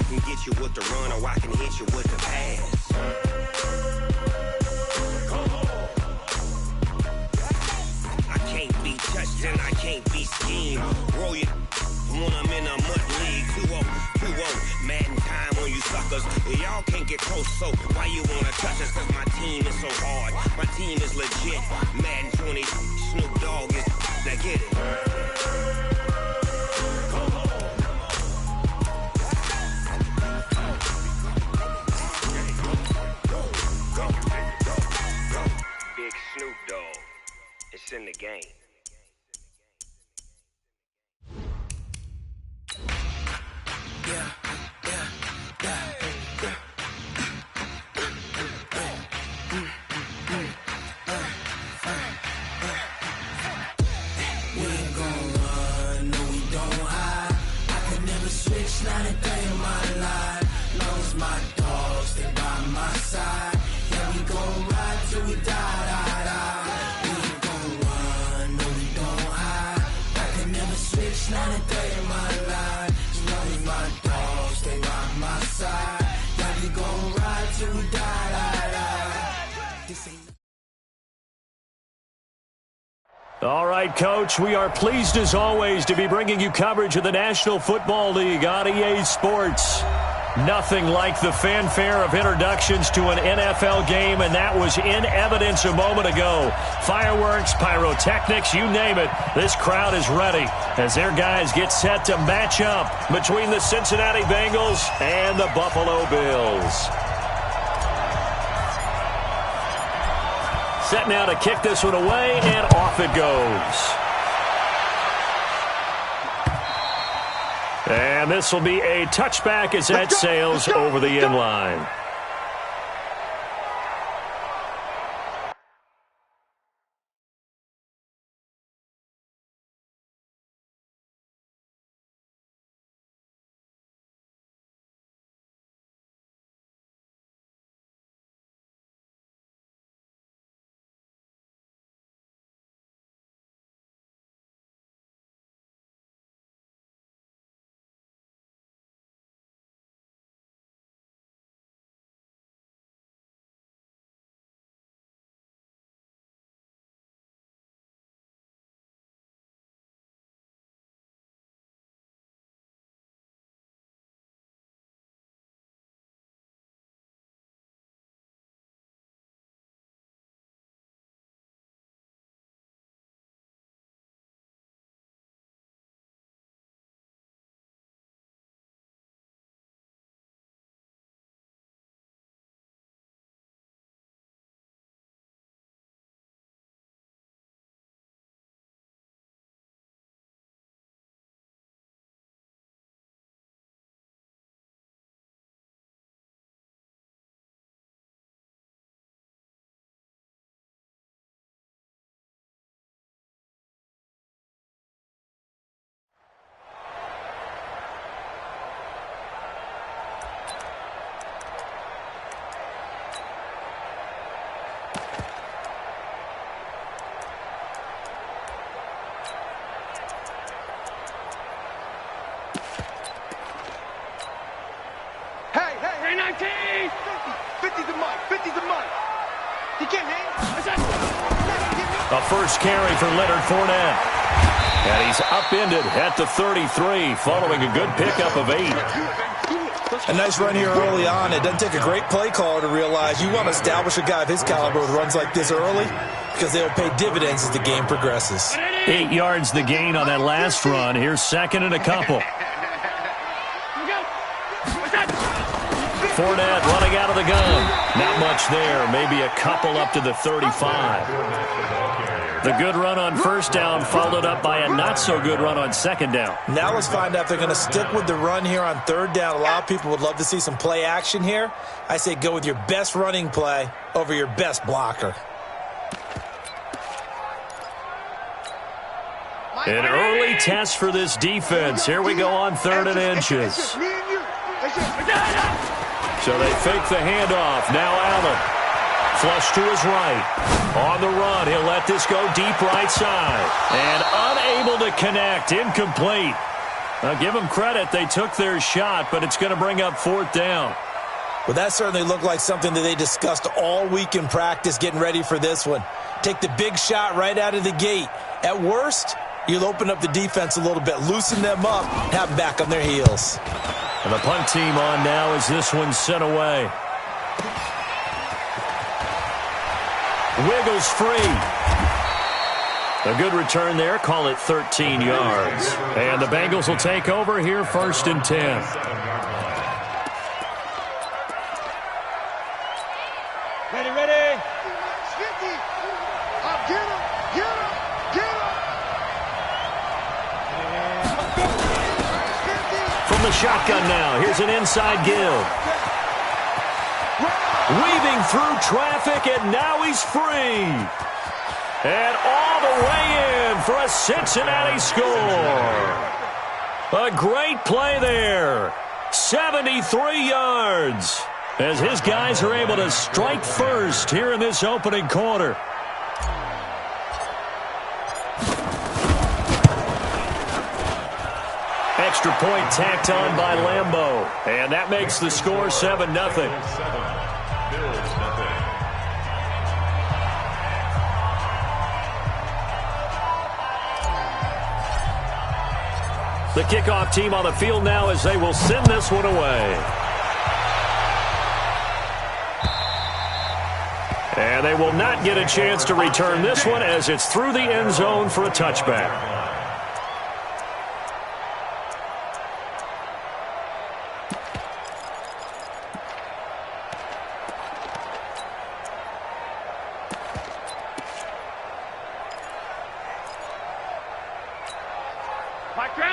can get you with the run, or I can hit you with the pass. I can't be touched and I can't be schemed. Roll you when I'm in a mud league. 2-0, 2-0, Madden time on you suckers. Y'all can't get close, so why you wanna touch us? Cause my team is so hard, my team is legit. Madden 20, Snoop Dogg is, now get it. Big Snoop Dogg, it's in the game. Not a day in my life, long as my dogs, they by my side. Yeah, we gon' ride till we die. We ain't gon' run, no we don't hide. I can never switch, not a day in my life. As long as my dogs, they by my side. Yeah, we gon' ride till we die. This ain't All right, Coach, we are pleased as always to be bringing you coverage of the National Football League on EA Sports. Nothing like the fanfare of introductions to an NFL game, and that was in evidence a moment ago. Fireworks, pyrotechnics, you name it. This crowd is ready as their guys get set to match up between the Cincinnati Bengals and the Buffalo Bills. Set now to kick this one away, and off it goes. And this will be a touchback as that sails over the end line. Hey, 19! 50's the money. 50's the money. He can't hang. A first carry for Leonard Fournette. And he's upended at the 33 following a good pickup of 8. A nice run here early on. It doesn't take a great play caller to realize you want to establish a guy of his caliber with runs like this early because they'll pay dividends as the game progresses. 8 yards the gain on that last run. Here's second and a couple. Fournette running out of the gun. Not much there. Maybe a couple up to the 35. The good run on first down followed up by a not-so-good run on second down. Now let's find out if they're going to stick with the run here on third down. A lot of people would love to see some play action here. I say go with your best running play over your best blocker. An early test for this defense. Here we go on 3rd and inches. So they fake the handoff. Now Allen. Flush to his right. On the run, he'll let this go deep right side. And unable to connect. Incomplete. Now, give them credit. They took their shot, but it's going to bring up 4th down. Well, that certainly looked like something that they discussed all week in practice getting ready for this one. Take the big shot right out of the gate. At worst, you'll open up the defense a little bit, loosen them up, have them back on their heels. And the punt team on now as this one's sent away. Wiggles free. A good return there. Call it 13 yards. And the Bengals will take over here 1st and 10. Ready, ready. Get him, get him, get him. From the shotgun now, here's an inside give. Weaving through traffic, and now he's free. And all the way in for a Cincinnati score. A great play there. 73 yards. As his guys are able to strike first here in this opening quarter. Extra point tacked on by Lambeau. And that makes the score 7-0. The kickoff team on the field now as they will send this one away. And they will not get a chance to return this one as it's through the end zone for a touchback.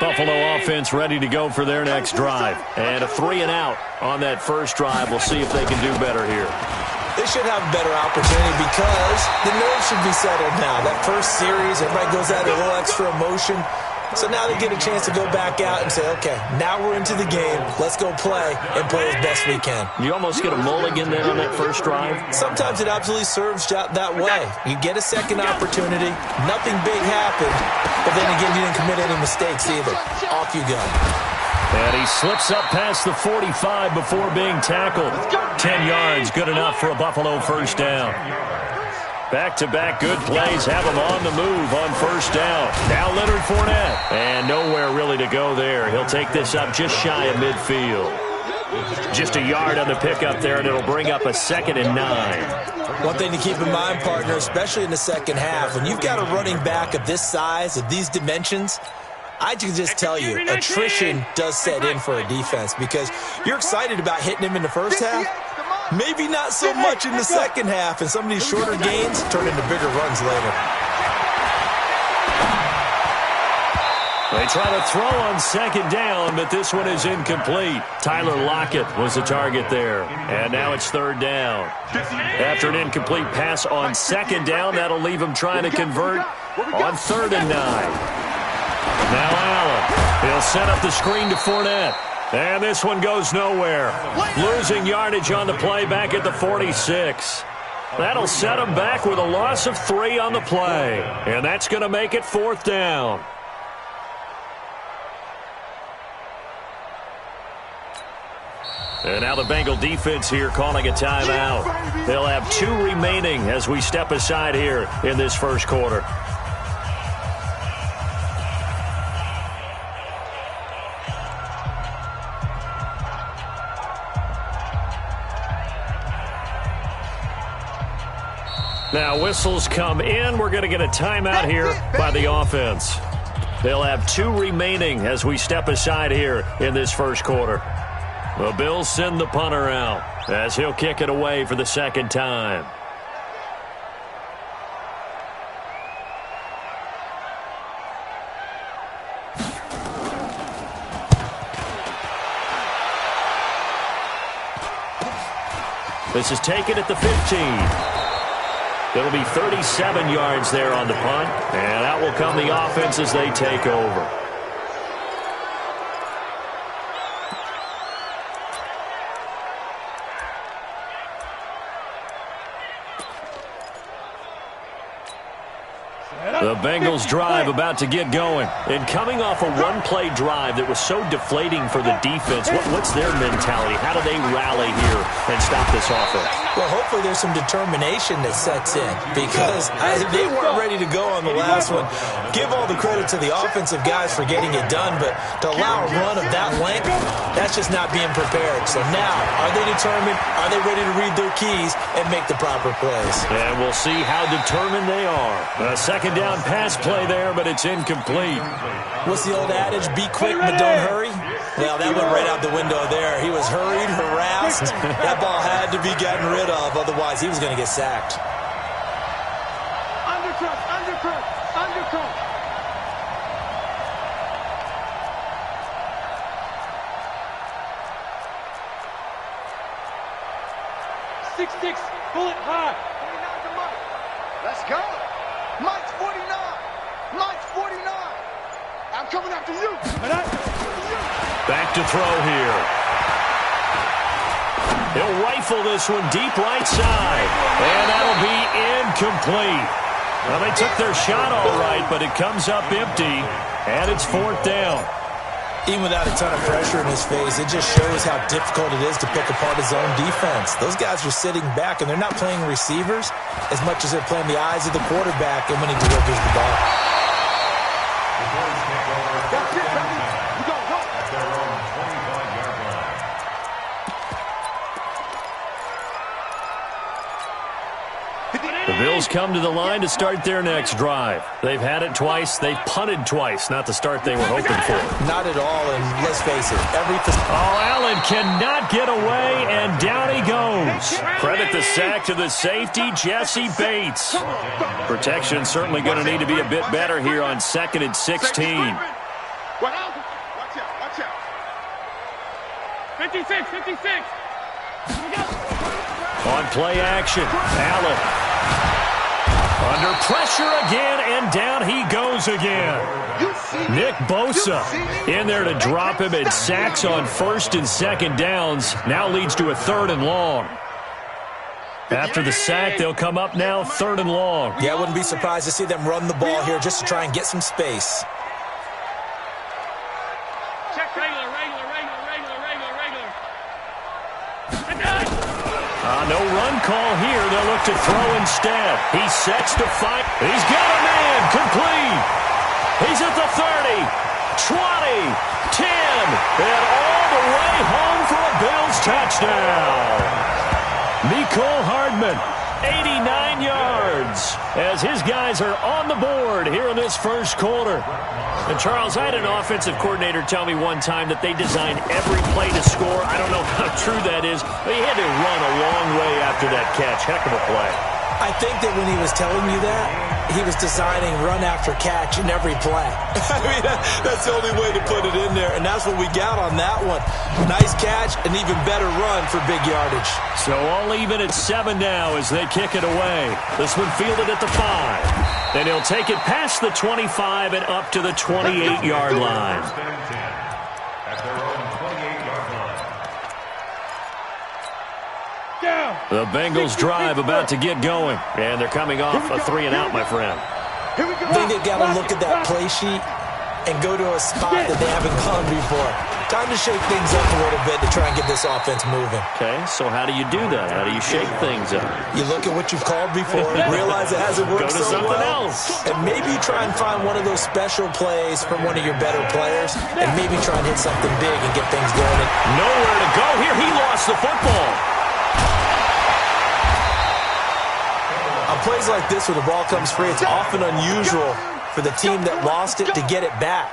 Buffalo offense ready to go for their next drive. And a 3-and-out on that first drive. We'll see if they can do better here. They should have a better opportunity because the nerves should be settled now. That first series, everybody goes out a little extra emotion. So now they get a chance to go back out and say, okay, now we're into the game. Let's go play and play as best we can. You almost get a mulligan then on that first drive? Sometimes it absolutely serves that way. You get a second opportunity. Nothing big happened. But then again, you didn't commit any mistakes either. Off you go. And he slips up past the 45 before being tackled. 10 yards, good enough for a Buffalo first down. Back-to-back good plays have him on the move on first down. Now Leonard Fournette. And nowhere really to go there. He'll take this up just shy of midfield. Just a yard on the pickup there, and it'll bring up a 2nd and 9. One thing to keep in mind, partner, especially in the second half, when you've got a running back of this size, of these dimensions, I can just tell you, attrition does set in for a defense because you're excited about hitting him in the first half. Maybe not so much in the second half, and some of these shorter gains turn into bigger runs later. They try to throw on 2nd down, but this one is incomplete. Tyler Lockett was the target there, and now it's 3rd down. After an incomplete pass on 2nd down, that'll leave him trying to convert on 3rd and 9. Now Allen. He'll set up the screen to Fournette. And this one goes nowhere. Losing yardage on the play back at the 46. That'll set him back with a loss of 3 on the play. And that's going to make it 4th down. And now the Bengal defense here calling a timeout. They'll have 2 remaining as we step aside here in this first quarter. Now whistles come in. We're going to get a timeout here by the offense. They'll have 2 remaining as we step aside here in this first quarter. The Bills send the punter out as he'll kick it away for the 2nd time. This is taken at the 15. It'll be 37 yards there on the punt, and out will come the offense as they take over. The Bengals drive about to get going. And coming off a one-play drive that was so deflating for the defense, what's their mentality? How do they rally here and stop this offense? Well, hopefully there's some determination that sets in because they weren't ready to go on the last one. Give all the credit to the offensive guys for getting it done, but to allow a run of that length, that's just not being prepared. So now, are they determined? Are they ready to read their keys and make the proper plays? And we'll see how determined they are. A second down pass play there, but it's incomplete. What's the old adage? Be quick, but don't hurry? Well, that went right out the window there. He was hurried, harassed. That ball had to be gotten rid of, otherwise he was going to get sacked. Undercut, undercut, undercut. Six, pull it high. 49 to Mike. Let's go. Mike's 49. Mike's 49. I'm coming after you. Back to throw here. He'll rifle this one deep right side. And that'll be incomplete. Well, they took their shot all right, but it comes up empty. And it's fourth down. Even without a ton of pressure in his face, it just shows how difficult it is to pick apart his own defense. Those guys are sitting back, and they're not playing receivers as much as they're playing the eyes of the quarterback and when he delivers the ball. That's it, baby. You go, go. The Bills come to the line to start their next drive. They've had it twice. They've punted twice. Not the start they were hoping for. Not at all, and let's face it, Allen cannot get away, and down he goes. Credit the sack to the safety, Jesse Bates. Protection certainly going to need to be a bit better here on 2nd and 16. Watch out, watch out. 56. On play action, Allen. Under pressure again, and down he goes again. Nick Bosa in there to drop him, and sacks on 1st and 2nd downs. Now leads to a 3rd and long. After the sack, they'll come up now 3rd and long. Yeah, I wouldn't be surprised to see them run the ball here just to try and get some space. Check regular. No run call here. They'll look to throw instead. He sets to fight. He's got a man. Complete. He's at the 30, 20, 10, and all the way home for a Bills touchdown. Nicole Hardman, 89 yards, as his guys are on the board here in this first quarter. And, Charles, I had an offensive coordinator tell me one time that they design every play to score. I don't know how true that is, but he had to run a long way after that catch. Heck of a play. I think that when he was telling you that, he was designing run after catch in every play. I mean, that's the only way to put it in there, and that's what we got on that one. Nice catch, an even better run for big yardage. So all even at 7 now as they kick it away. This one fielded at the 5. Then he'll take it past the 25 and up to the 28-yard line. The Bengals drive about to get going. And they're coming off a 3-and-out, my friend. I think they've got to look at that play sheet and go to a spot that they haven't gone before. Time to shake things up a little bit to try and get this offense moving. Okay, so how do you do that? How do you shake things up? You look at what you've called before, realize it hasn't worked so well. Go to something else. And maybe try and find one of those special plays from one of your better players, and maybe try and hit something big and get things going. Nowhere to go here. He lost the football. On plays like this where the ball comes free, it's often unusual for the team that lost it to get it back,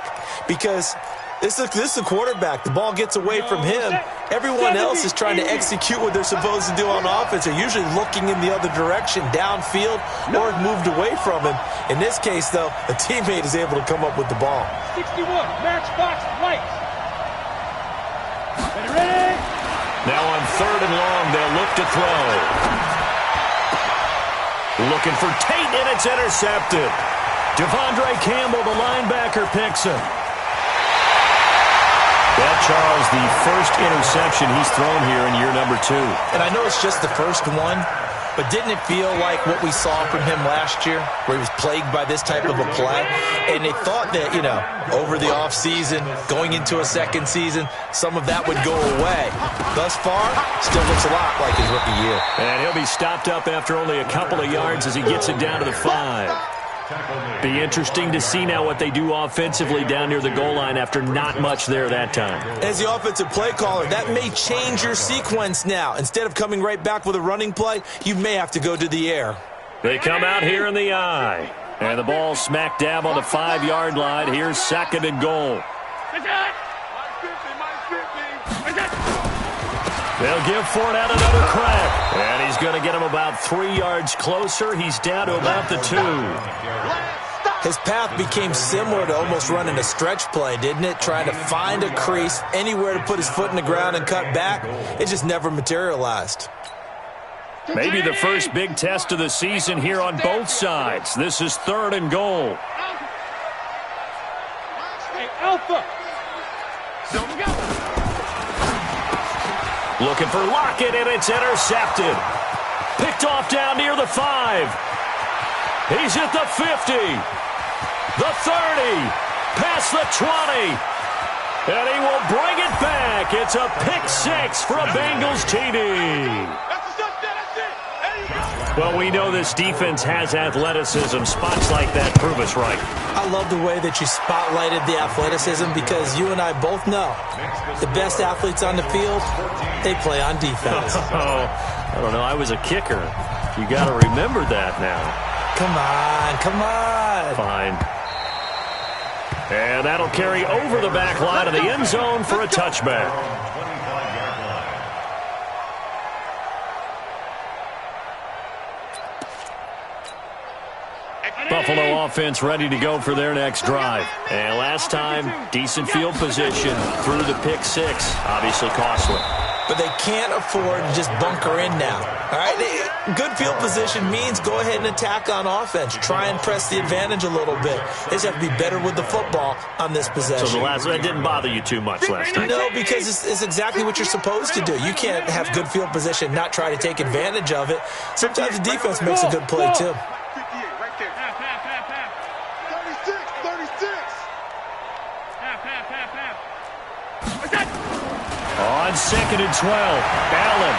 because this is a quarterback. The ball gets away from him. Everyone else is trying to execute what they're supposed to do on offense. They're usually looking in the other direction, downfield, or moved away from him. In this case, though, a teammate is able to come up with the ball. 61, matchbox right. Ready? Now on 3rd and long, they'll look to throw. Looking for Tate, and it's intercepted. Devondre Campbell, the linebacker, picks him. That, Charles, the first interception he's thrown here in year number 2. And I know it's just the first one, but didn't it feel like what we saw from him last year, where he was plagued by this type of a play? And they thought that, over the offseason, going into a second season, some of that would go away. Thus far, still looks a lot like his rookie year. And he'll be stopped up after only a couple of yards as he gets it down to the 5. Be interesting to see now what they do offensively down near the goal line after not much there that time. As the offensive play caller, that may change your sequence now. Instead of coming right back with a running play, you may have to go to the air. They come out here in the I. And the ball smack dab on the 5-yard line. Here's 2nd and goal. They'll give Fournette another crack. And he's going to get him about 3 yards closer. He's down to about the 2. His path became similar to almost running a stretch play, didn't it? Trying to find a crease, anywhere to put his foot in the ground and cut back. It just never materialized. Maybe the first big test of the season here on both sides. This is 3rd and goal. Hey, Alpha. Looking for Lockett, and it's intercepted. Picked off down near the 5. He's at the 50. The 30. Past the 20. And he will bring it back. It's a pick 6 for a Bengals TD. Well, we know this defense has athleticism. Spots like that prove us right. I love the way that you spotlighted the athleticism because you and I both know the best athletes on the field, they play on defense. I don't know. I was a kicker. You got to remember that now. Come on. Fine. And that'll carry over the back line of the end zone for a touchback. Buffalo offense ready to go for their next drive. And last time, decent field position through the pick 6. Obviously costly. But they can't afford to just bunker in now. All right, good field position means go ahead and attack on offense. Try and press the advantage a little bit. They just have to be better with the football on this possession. So that didn't bother you too much last time? No, because it's exactly what you're supposed to do. You can't have good field position, not try to take advantage of it. Sometimes the defense makes a good play, too. On 2nd and 12, Allen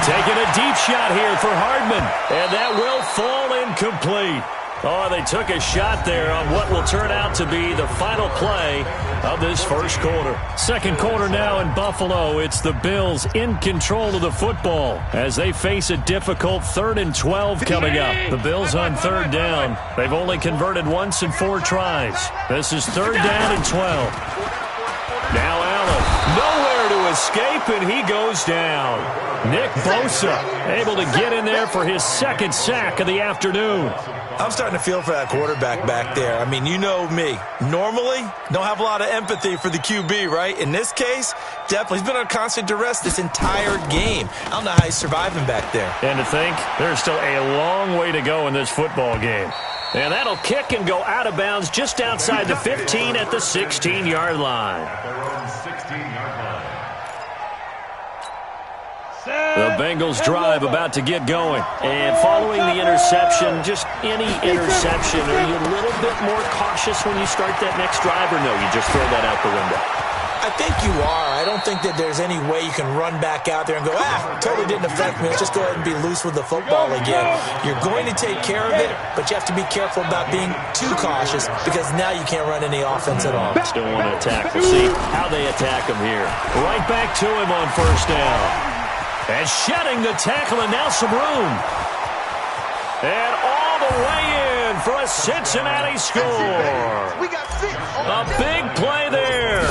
taking a deep shot here for Hardman, and that will fall incomplete. Oh, they took a shot there on what will turn out to be the final play of this first quarter. Second quarter now in Buffalo. It's the Bills in control of the football as they face a difficult 3rd and 12 coming up. The Bills on 3rd down. They've only converted once in 4 tries. This is 3rd down and 12. Now Allen, nowhere to escape, and he goes down. Nick Bosa able to get in there for his 2nd sack of the afternoon. I'm starting to feel for that quarterback back there. I mean, you know me. Normally, don't have a lot of empathy for the QB, right? In this case, definitely. He's been on constant duress this entire game. I don't know how he's surviving back there. And to think, there's still a long way to go in this football game. And that'll kick and go out of bounds just outside the 15 at the 16-yard line. The Bengals drive about to get going. And following the interception, just any interception, are you a little bit more cautious when you start that next drive, or no, you just throw that out the window? I think you are. I don't think that there's any way you can run back out there and go, totally didn't affect me. Let's just go ahead and be loose with the football again. You're going to take care of it, but you have to be careful about being too cautious because now you can't run any offense at all. Still want to attack. We'll see how they attack him here. Right back to him on 1st down. And shedding the tackle, and now some room. And all the way in for a Cincinnati score. A big play there.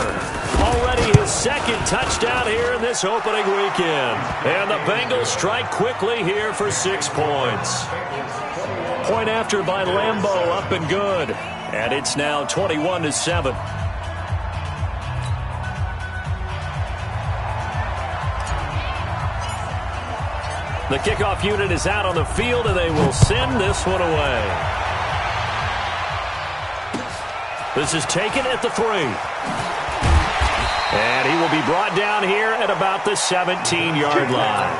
Already his 2nd touchdown here in this opening weekend. And the Bengals strike quickly here for 6 points. Point after by Lambeau, up and good. And it's now 21-7. The kickoff unit is out on the field, and they will send this one away. This is taken at the 3. And he will be brought down here at about the 17-yard line.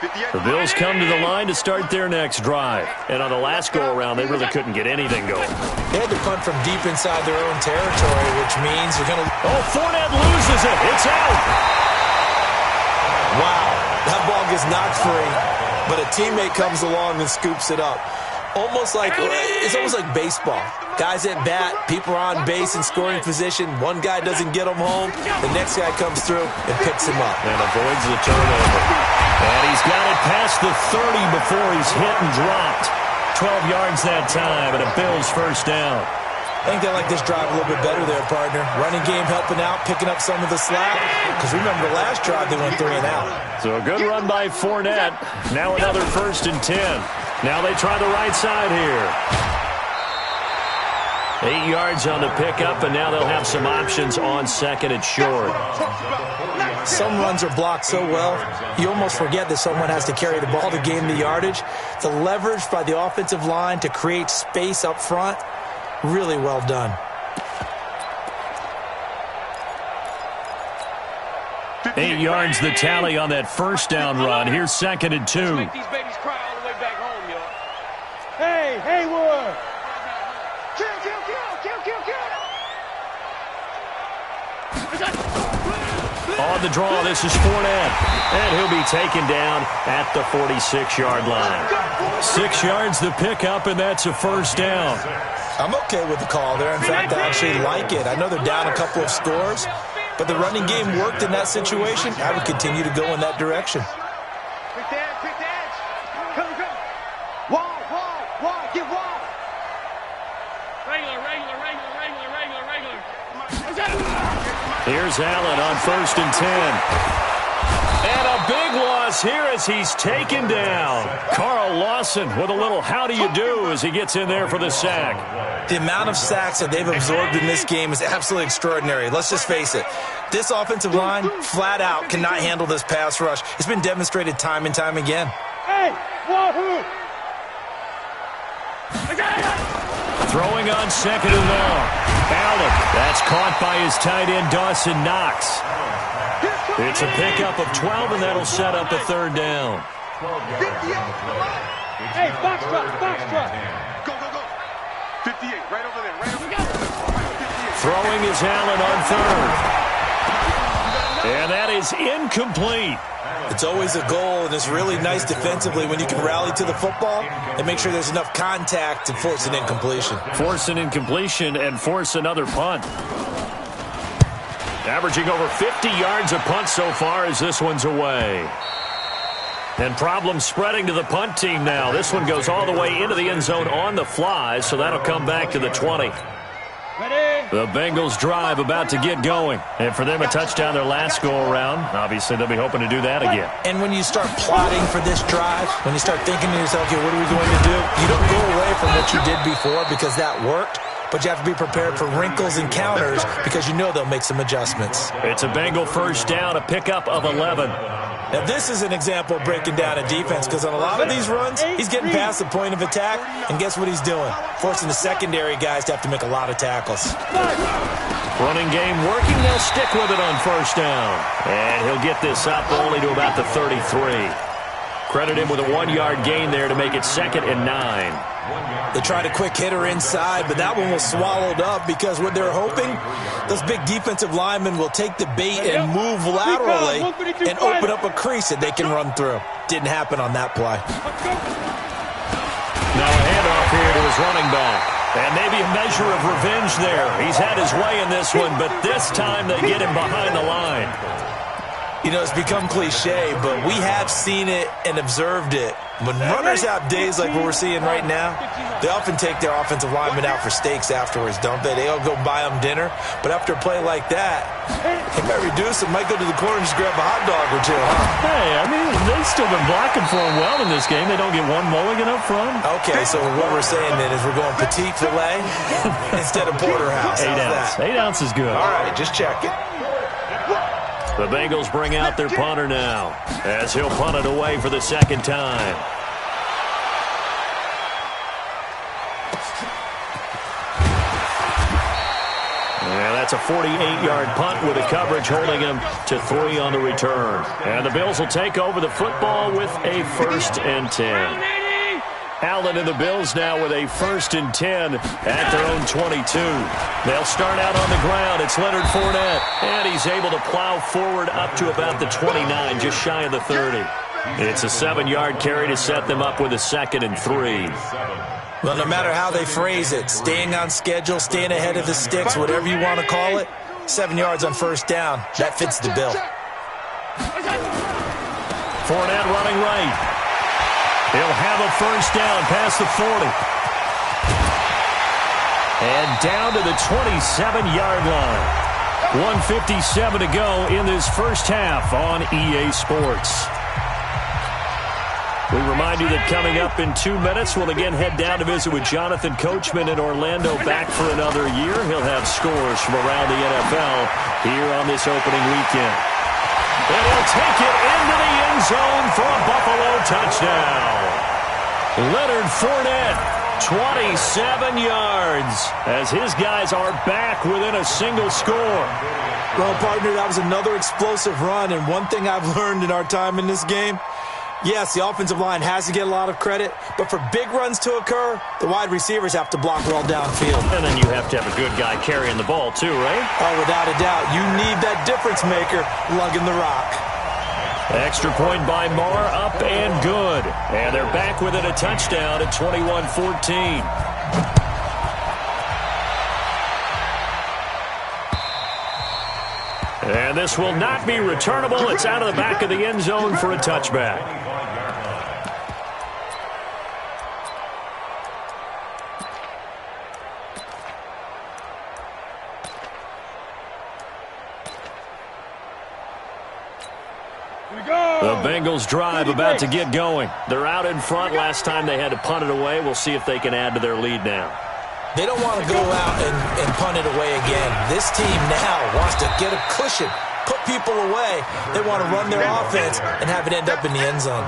The Bills come to the line to start their next drive. And on the last go-around, they really couldn't get anything going. They had to punt from deep inside their own territory, which means they're going to... Oh, Fournette loses it. It's out. Wow, that ball gets knocked free, but a teammate comes along and scoops it up. It's almost like baseball. Guys at bat, people are on base in scoring position. One guy doesn't get them home. The next guy comes through and picks him up. And avoids the turnover. And he's got it past the 30 before he's hit and dropped. 12 yards that time and a Bills first down. I think they like this drive a little bit better there, partner. Running game helping out, picking up some of the slack. Because remember, the last drive they went 3 and out. So a good run by Fournette. Now another 1st and 10. Now they try the right side here. 8 yards on the pickup, and now they'll have some options on 2nd and short. Some runs are blocked so well, you almost forget that someone has to carry the ball to gain the yardage. The leverage by the offensive line to create space up front, really well done. 8 yards the tally on that first down run. Here's 2nd and 2. Make these babies cry all the way back home, y'all. Hey, Haywood! Kill! On the draw, this is Fournette. And he'll be taken down at the 46-yard line. 6 yards the pickup, and that's a first down. I'm okay with the call there. In fact, I actually like it. I know they're down a couple of scores, but the running game worked in that situation. I would continue to go in that direction. Quick the edge. Come. Wide, get wide. Regular. Here's Allen on 1st and 10. And a big loss here as he's taken down. Carl Lawson with a little how do you do as he gets in there for the sack. The amount of sacks that they've absorbed in this game is absolutely extraordinary. Let's just face it. This offensive line, flat out, cannot handle this pass rush. It's been demonstrated time and time again. Hey, wahoo! Throwing on 2nd and long. Allen, that's caught by his tight end, Dawson Knox. It's a pickup of 12, and that'll set up a 3rd down. Hey, box truck. Go. 58, right over there. Throwing is Allen on 3rd. And that is incomplete. It's always a goal, and it's really nice defensively when you can rally to the football and make sure there's enough contact to force an incompletion. Force an incompletion and force another punt. Averaging over 50 yards a punt so far as this one's away. And problems spreading to the punt team now. This one goes all the way into the end zone on the fly, so that'll come back to the 20. Ready? The Bengals drive about to get going. And for them, a touchdown their last go-around. Obviously, they'll be hoping to do that again. And when you start plotting for this drive, when you start thinking to yourself, okay, what are we going to do? You don't go away from what you did before because that worked. But you have to be prepared for wrinkles and counters because you know they'll make some adjustments. It's a Bengal first down, a pickup of 11. Now, this is an example of breaking down a defense because on a lot of these runs, he's getting past the point of attack, and guess what he's doing? Forcing the secondary guys to have to make a lot of tackles. Running game working. They'll stick with it on first down. And he'll get this up only to about the 33. Credit him with a 1-yard gain there to make it 2nd and 9. They tried a quick hitter inside, but that one was swallowed up because what they're hoping, those big defensive linemen will take the bait and move laterally and open up a crease that they can run through. Didn't happen on that play. Now a handoff here to his running back. And maybe a measure of revenge there. He's had his way in this one, but this time they get him behind the line. You know, it's become cliche, but we have seen it and observed it. When runners have days like what we're seeing right now, they often take their offensive linemen out for steaks afterwards, don't they? They'll go buy them dinner. But after a play like that, they might reduce it, might go to the corner and just grab a hot dog or two, huh? Hey, I mean, they've still been blocking for him well in this game. They don't get one mulligan up front. Okay, so what we're saying then is we're going petite filet instead of porterhouse. 8 ounce. 8 ounce is good. All right, just check it. The Bengals bring out their punter now as he'll punt it away for the 2nd time. And That's a 48-yard punt with a coverage holding him to 3 on the return. And the Bills will take over the football with a 1st and 10. Allen and the Bills now with a 1st and 10 at their own 22. They'll start out on the ground. It's Leonard Fournette, and he's able to plow forward up to about the 29, just shy of the 30. It's a 7-yard carry to set them up with a 2nd and 3. Well, no matter how they phrase it, staying on schedule, staying ahead of the sticks, whatever you want to call it, 7 yards on 1st down, that fits the bill. Fournette running right. He'll have a 1st down past the 40. And down to the 27-yard line. 1:57 to go in this first half on EA Sports. We remind you that coming up in 2 minutes, we'll again head down to visit with Jonathan Coachman in Orlando, back for another year. He'll have scores from around the NFL here on this opening weekend. And he'll take it into the end zone for a Buffalo touchdown. Leonard Fournette, 27 yards, as his guys are back within a single score. Well, partner, that was another explosive run, and one thing I've learned in our time in this game, yes, the offensive line has to get a lot of credit, but for big runs to occur, the wide receivers have to block well downfield. And then you have to have a good guy carrying the ball too, right? Oh, without a doubt. You need that difference maker lugging the rock. Extra point by Marr, up and good. And they're back within a touchdown at 21-14. And this will not be returnable. It's out of the back of the end zone for a touchback. The Bengals drive about to get going. They're out in front. Last time they had to punt it away. We'll see if they can add to their lead now. They don't want to go out and punt it away again. This team now wants to get a cushion, put people away. They want to run their offense and have it end up in the end zone.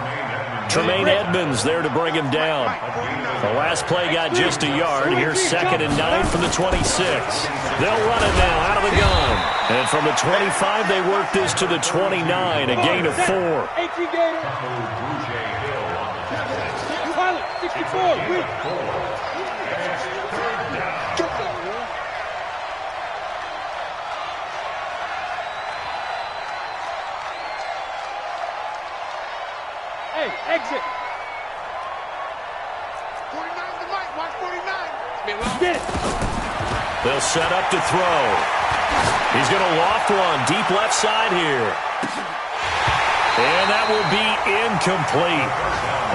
Tremaine Edmonds there to bring him down. The last play got just a yard. Here's 2nd and 9 from the 26. They'll run it now out of the gun. And from the 25, they work this to the 29, a gain of 4. 64. Hey, exit. 49 to Mike. Watch 49. Get it. They'll set up to throw. He's going to loft one deep left side here. And that will be incomplete.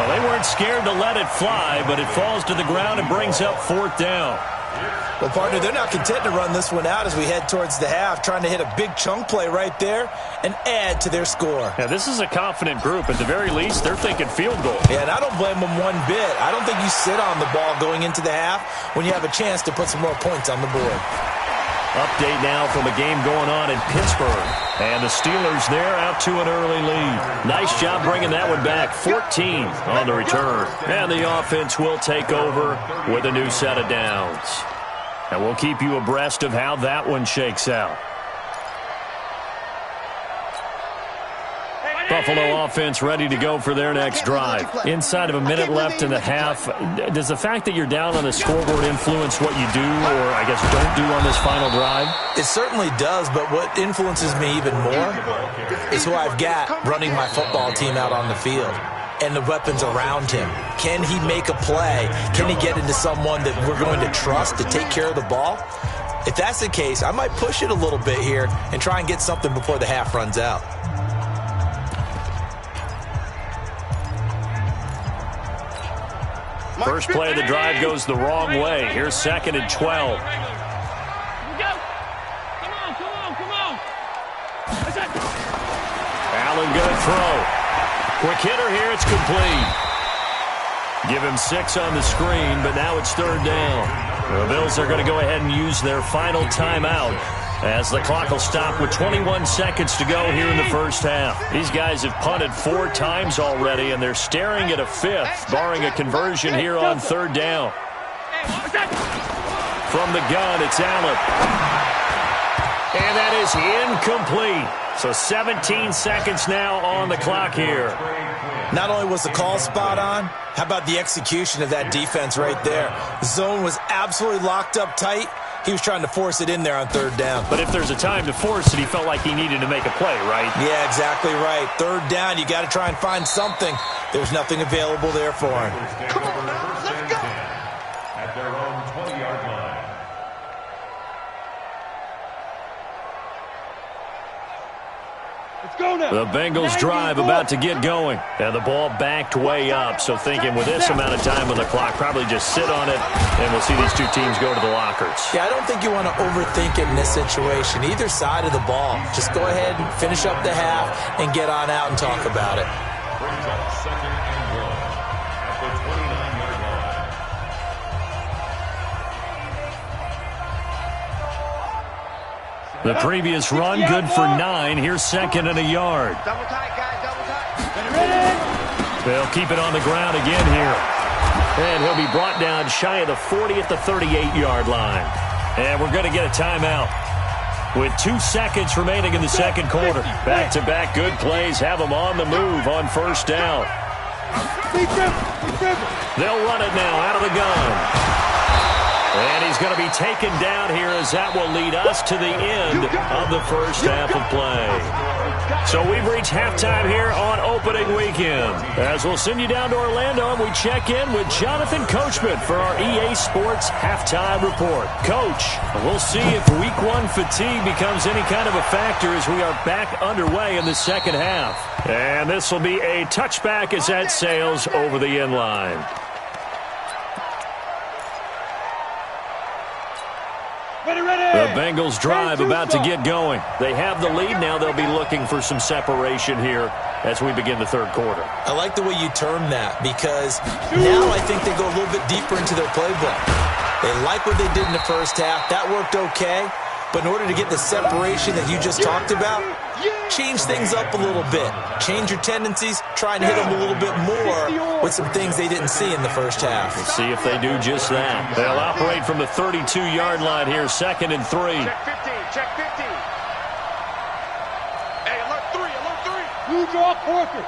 Well, they weren't scared to let it fly, but it falls to the ground and brings up 4th down. Well, partner, they're not content to run this one out as we head towards the half, trying to hit a big chunk play right there and add to their score. Now, this is a confident group. At the very least, they're thinking field goal. Yeah, and I don't blame them one bit. I don't think you sit on the ball going into the half when you have a chance to put some more points on the board. Update now from a game going on in Pittsburgh. And the Steelers there out to an early lead. Nice job bringing that one back. 14 on the return. And the offense will take over with a new set of downs. And we'll keep you abreast of how that one shakes out. Buffalo offense ready to go for their next drive. Inside of a minute left in the half, does the fact that you're down on the scoreboard influence what you do, or I guess don't do on this final drive? It certainly does, but what influences me even more is who I've got running my football team out on the field and the weapons around him. Can he make a play? Can he get into someone that we're going to trust to take care of the ball? If that's the case, I might push it a little bit here and try and get something before the half runs out. First play of the drive goes the wrong way. Here's 2nd and 12. Allen going to throw. Quick hitter here. It's complete. Give him 6 on the screen, but now it's 3rd down. The Bills are going to go ahead and use their final timeout as the clock will stop with 21 seconds to go here in the first half. These guys have punted 4 times already, and they're staring at a 5th, barring a conversion here on 3rd down. From the gun, it's Allen. And that is incomplete. So 17 seconds now on the clock here. Not only was the call spot on, how about the execution of that defense right there? The zone was absolutely locked up tight. He was trying to force it in there on third down. But if there's a time to force it, he felt like he needed to make a play, right? Yeah, exactly right. Third down, you got to try and find something. There's nothing available there for him. Come on now, let's go. At their own 20-yard line. Let's go now. The Bengals drive about to get going. And the ball backed way up. So thinking with this amount of time on the clock, probably just sit on it, and we'll see these two teams go to the lockers. Yeah, I don't think you want to overthink it in this situation. Either side of the ball. Just go ahead and finish up the half and get on out and talk about it. Brings up 2nd and 1 at the 29-yard line. The previous run, good for 9. Here's 2nd and a yard. Double tight, guys, double tight. They'll keep it on the ground again here. And he'll be brought down shy of the 40 at the 38-yard line. And we're going to get a timeout with 2 seconds remaining in the second quarter. Back-to-back good plays have them on the move on first down. They'll run it now out of the gun. And he's going to be taken down here as that will lead us to the end of the first half of play. So we've reached halftime here on opening weekend. As we'll send you down to Orlando, and we check in with Jonathan Coachman for our EA Sports Halftime Report. Coach, we'll see if Week 1 fatigue becomes any kind of a factor as we are back underway in the second half. And this will be a touchback as that sails over the end line. The Bengals drive about to get going. They have the lead. Now they'll be looking for some separation here as we begin the third quarter. I like the way you term that because now I think they go a little bit deeper into their playbook. They like what they did in the first half. That worked okay. But in order to get the separation that you just talked about, change things up a little bit. Change your tendencies. Try and hit them a little bit more with some things they didn't see in the first half. We'll see if they do just that. They'll operate from the 32-yard line here, 2nd and 3. Check 15, check 15. Hey, alert 3, alert 3. Use your quarters.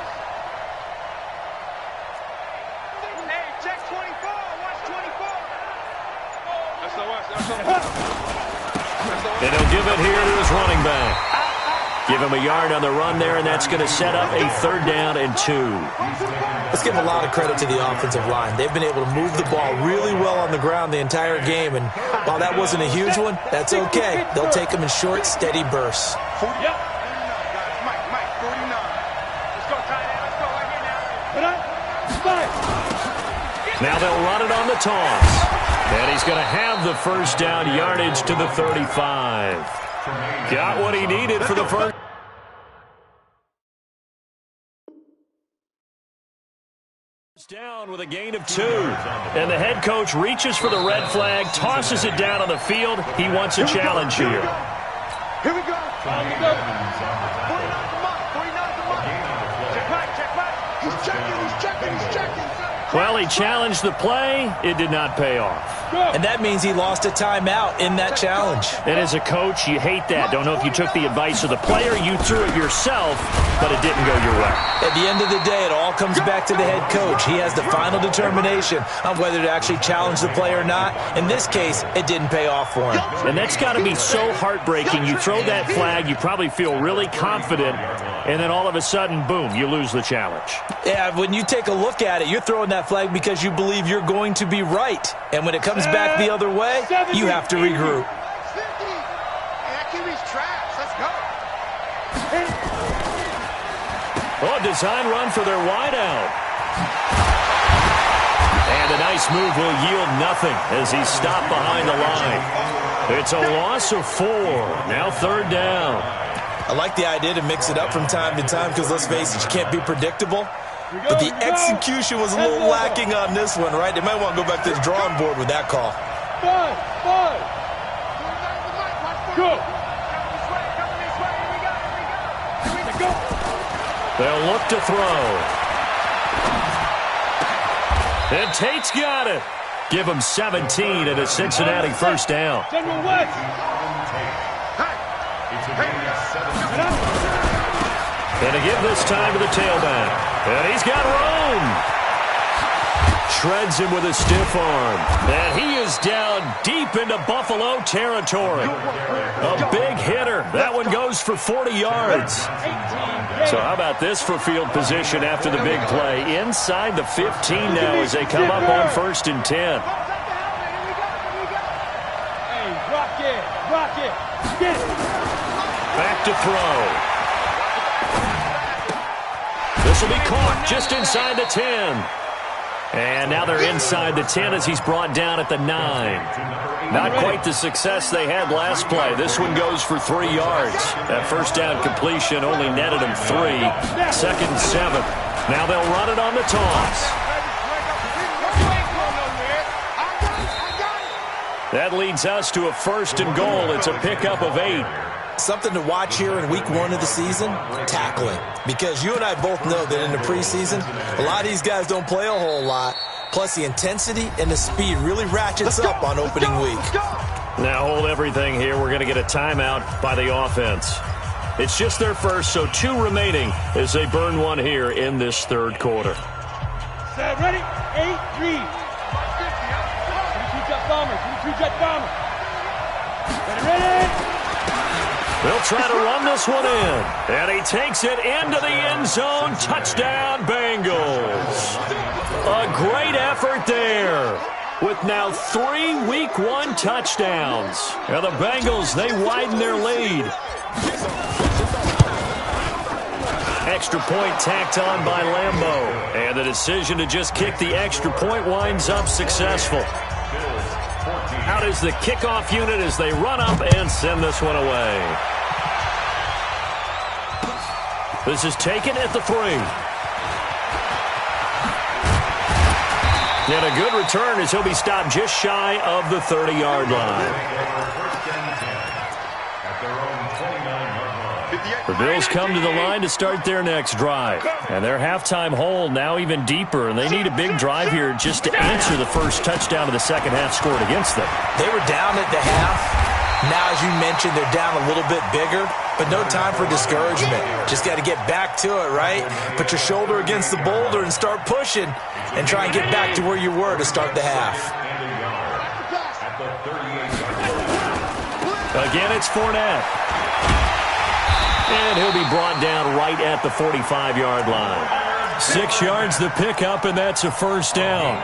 Hey, check 24, watch 24. That's the watch, And he'll give it here to his running back. Give him a yard on the run there, and that's going to set up a 3rd down and 2. Let's give a lot of credit to the offensive line. They've been able to move the ball really well on the ground the entire game, and while that wasn't a huge one, that's okay. They'll take them in short, steady bursts. Yep. Mike, 49. Let's go, tight end. Let's go right here now. Now they'll run it on the toss. And he's going to have the first down yardage to the 35. Got what he needed for the first. Down with a gain of 2. And the head coach reaches for the red flag, tosses it down on the field. He wants a challenge here. Here we go. 49's the mark. 49's the mark. Check back. He's checking. Well, he challenged the play. It did not pay off. And that means he lost a timeout in that challenge. And as a coach, you hate that. Don't know if you took the advice of the player, you threw it yourself, but it didn't go your way. At the end of the day, it all comes back to the head coach. He has the final determination on whether to actually challenge the play or not. In this case, it didn't pay off for him. And that's got to be so heartbreaking. You throw that flag, you probably feel really confident, and then all of a sudden, boom, you lose the challenge. Yeah, when you take a look at it, you're throwing that flag because you believe you're going to be right. And when it comes back the other way, you have to regroup. 50. Hey, that QB's trash. Let's go. Oh, design run for their wideout. And a nice move will yield nothing as he's stopped behind the line. It's a loss of 4. Now 3rd down. I like the idea to mix it up from time to time because, let's face it, you can't be predictable. But the execution was a little lacking on this one, right? They might want to go back to the drawing board with that call. 5. Go. They'll look to throw. And Tate's got it. Give him 17 and a Cincinnati first down. General West. And to give this time to the tailback. And he's got room. Shreds him with a stiff arm. And he is down deep into Buffalo territory. A big hitter. That one goes for 40 yards. So how about this for field position after the big play? Inside the 15 now as they come up on 1st and 10. Hey, rock it. Get it. Back to throw. This will be caught just inside the 10. And now they're inside the 10 as he's brought down at the 9. Not quite the success they had last play. This one goes for 3 yards. That first down completion only netted him 3. 2nd and 7. Now they'll run it on the toss. That leads us to a 1st and goal. It's a pickup of 8. Something to watch here in week 1 of the season, tackling. Because you and I both know that in the preseason, a lot of these guys don't play a whole lot. Plus, the intensity and the speed really ratchets up on opening week. Now hold everything here. We're going to get a timeout by the offense. It's just their first, so 2 remaining as they burn one here in this 3rd quarter. Set, ready? 8-3. 22-jet bomber. 22-jet bomber. Ready? They'll try to run this one in. And he takes it into the end zone. Touchdown, Bengals. A great effort there. With now 3 week 1 touchdowns. And the Bengals, they widen their lead. Extra point tacked on by Lambeau. And the decision to just kick the extra point winds up successful. Out is the kickoff unit as they run up and send this one away. This is taken at the 3. And a good return as he'll be stopped just shy of the 30-yard line. The Bills come to the line to start their next drive. And their halftime hole now even deeper. And they need a big drive here just to answer the first touchdown of the second half scored against them. They were down at the half. Now, as you mentioned, they're down a little bit bigger, but no time for discouragement. Just got to get back to it, right? Put your shoulder against the boulder and start pushing and try and get back to where you were to start the half. Again, it's Fournette. And he'll be brought down right at the 45-yard line. 6 yards the pickup, and that's a first down.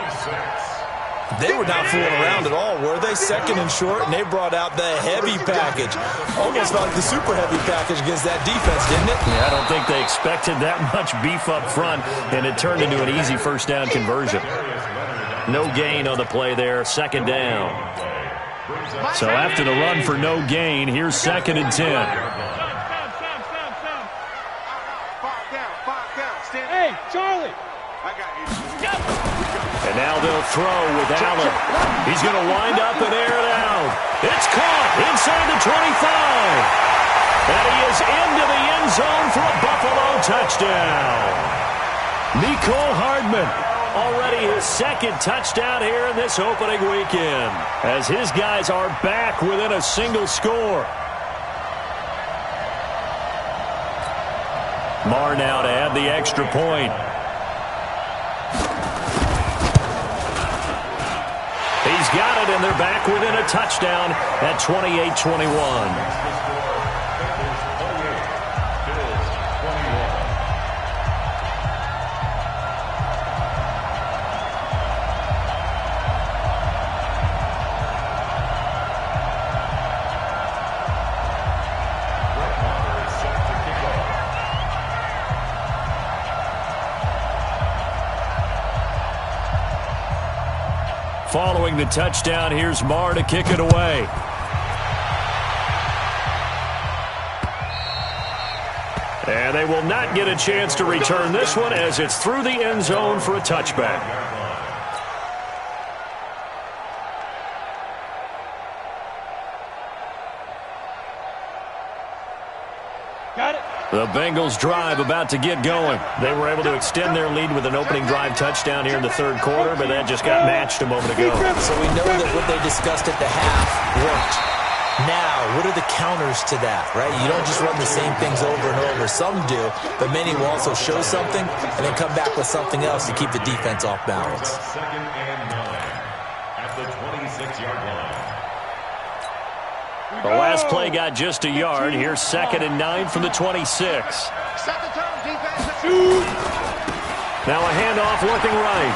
They were not fooling around at all, were they? 2nd and short, and they brought out the heavy package. Almost like the super heavy package against that defense, didn't it? Yeah, I don't think they expected that much beef up front, and it turned into an easy first down conversion. No gain on the play there, 2nd down. So after the run for no gain, here's 2nd and 10. Hey, Charlie. And now they'll throw with Allen. He's going to wind up and air it out. It's caught inside the 25. And he is into the end zone for a Buffalo touchdown. Mecole Hardman, already his 2nd touchdown here in this opening weekend, as his guys are back within a single score. Marr now to add the extra point. He's got it, and they're back within a touchdown at 28-21. Following the touchdown, here's Marr to kick it away. And they will not get a chance to return this one as it's through the end zone for a touchback. Got it. The Bengals drive about to get going. They were able to extend their lead with an opening drive touchdown here in the 3rd quarter, but that just got matched a moment ago. So we know that what they discussed at the half worked. Now, what are the counters to that, right? You don't just run the same things over and over. Some do, but many will also show something and then come back with something else to keep the defense off balance. Second and 9 at the 26-yard line. The last play got just a yard. Here's 2nd and 9 from the 26. Set the tone, defense. Now a handoff looking right.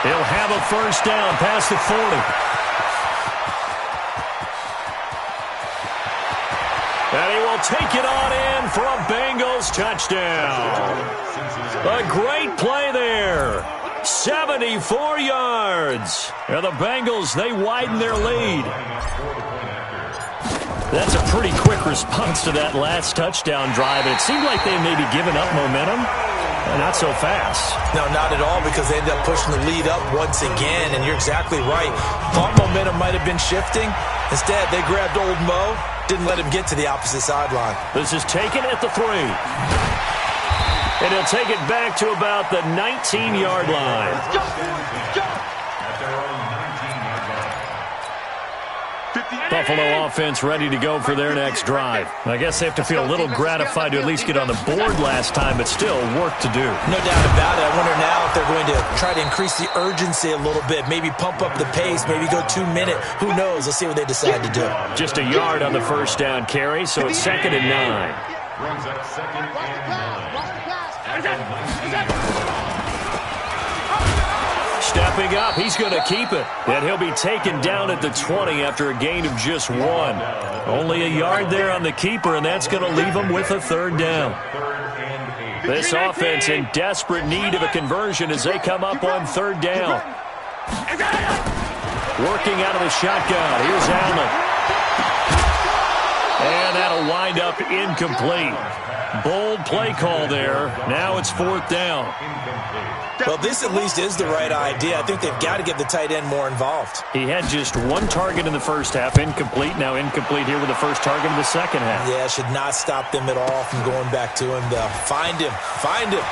He'll have a first down past the 40. And he will take it on in for a Bengals touchdown. A great play there. 74 yards. And the Bengals, they widen their lead. That's a pretty quick response to that last touchdown drive. It seemed like they may be giving up momentum. Not so fast. No, not at all, because they ended up pushing the lead up once again, and you're exactly right. Thought momentum might have been shifting. Instead, they grabbed old Mo, didn't let him get to the opposite sideline. This is taken at the 3. And he'll take it back to about the 19-yard line. At their own 19-yard line. Buffalo offense ready to go for their next drive. I guess they have to feel a little gratified to at least get on the board last time, but still work to do. No doubt about it. I wonder now if they're going to try to increase the urgency a little bit, maybe pump up the pace, maybe go 2-minute. Who knows? Let's see what they decide to do. Just a yard on the first down carry, so it's 2nd and 9. Brings up 2nd and 9 at the 19-yard line. Stepping up, he's going to keep it. And he'll be taken down at the 20 after a gain of just 1. Only a yard there on the keeper, and that's going to leave him with a 3rd down. This offense in desperate need of a conversion as they come up on 3rd down. Working out of the shotgun. Here's Allen. And that'll wind up incomplete. Bold play call there. Now it's 4th down. Well, this at least is the right idea. I think they've got to get the tight end more involved. He had just 1 target in the first half, incomplete. Now incomplete here with the first target in the second half. Yeah, should not stop them at all from going back to him, though. Find him. Find him.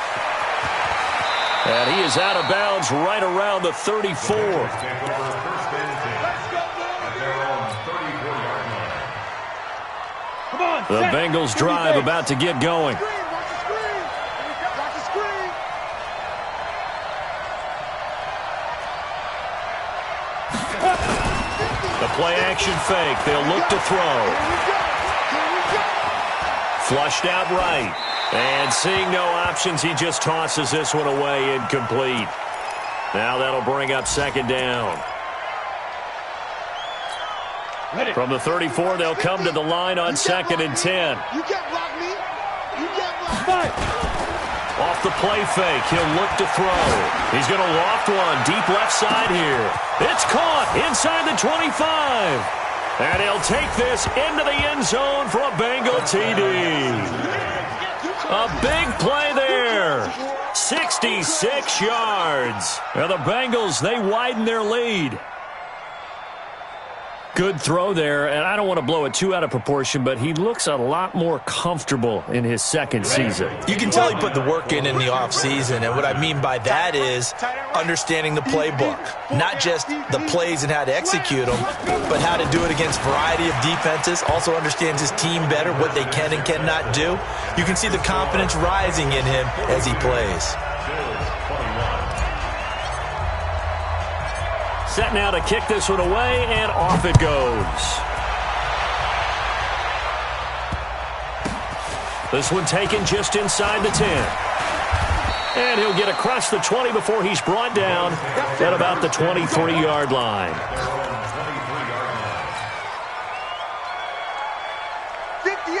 And he is out of bounds right around the 34. The Bengals drive about to get going. The play-action fake. They'll look to throw. Flushed out right. And seeing no options, he just tosses this one away, incomplete. Now that'll bring up 2nd down. From the 34, they'll come to the line on 2nd and 10. You can't block me. You can't block me. Off the play fake, he'll look to throw. He's going to loft one deep left side here. It's caught inside the 25. And he'll take this into the end zone for a Bengal TD. A big play there. 66 yards. And the Bengals, they widen their lead. Good throw there, and I don't want to blow it too out of proportion, but he looks a lot more comfortable in his second season. You can tell he put the work in the offseason, and what I mean by that is understanding the playbook. Not just the plays and how to execute them, but how to do it against a variety of defenses. Also understands his team better, what they can and cannot do. You can see the confidence rising in him as he plays. Set now to kick this one away, and off it goes. This one taken just inside the 10. And he'll get across the 20 before he's brought down at about the 23-yard line.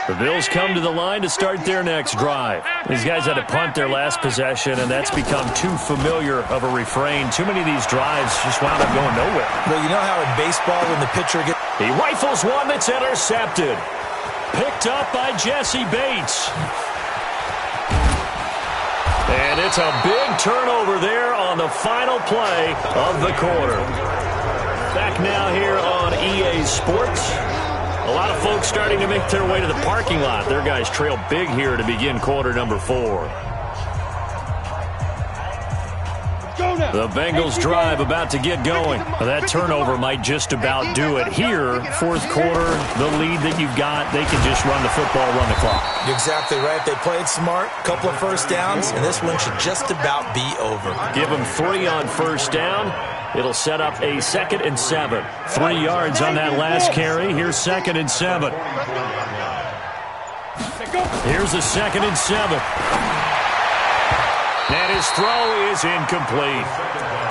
The Bills come to the line to start their next drive. These guys had to punt their last possession, and that's become too familiar of a refrain. Too many of these drives just wound up going nowhere. Well, you know how in baseball when the pitcher gets... He rifles one that's intercepted. Picked up by Jesse Bates. And it's a big turnover there on the final play of the quarter. Back now here on EA Sports. A lot of folks starting to make their way to the parking lot. Their guys trail big here to begin quarter number 4. Go, The Bengals drive about to get going. That turnover might just about do it here. Fourth quarter, the lead that you've got, they can just run the football, run the clock. You're exactly right. They played smart, couple of first downs, and this one should just about be over. Give them 3 on first down. It'll set up a 2nd and 7. 3 yards on that last carry. Here's 2nd and 7. Here's a 2nd and 7. And his throw is incomplete.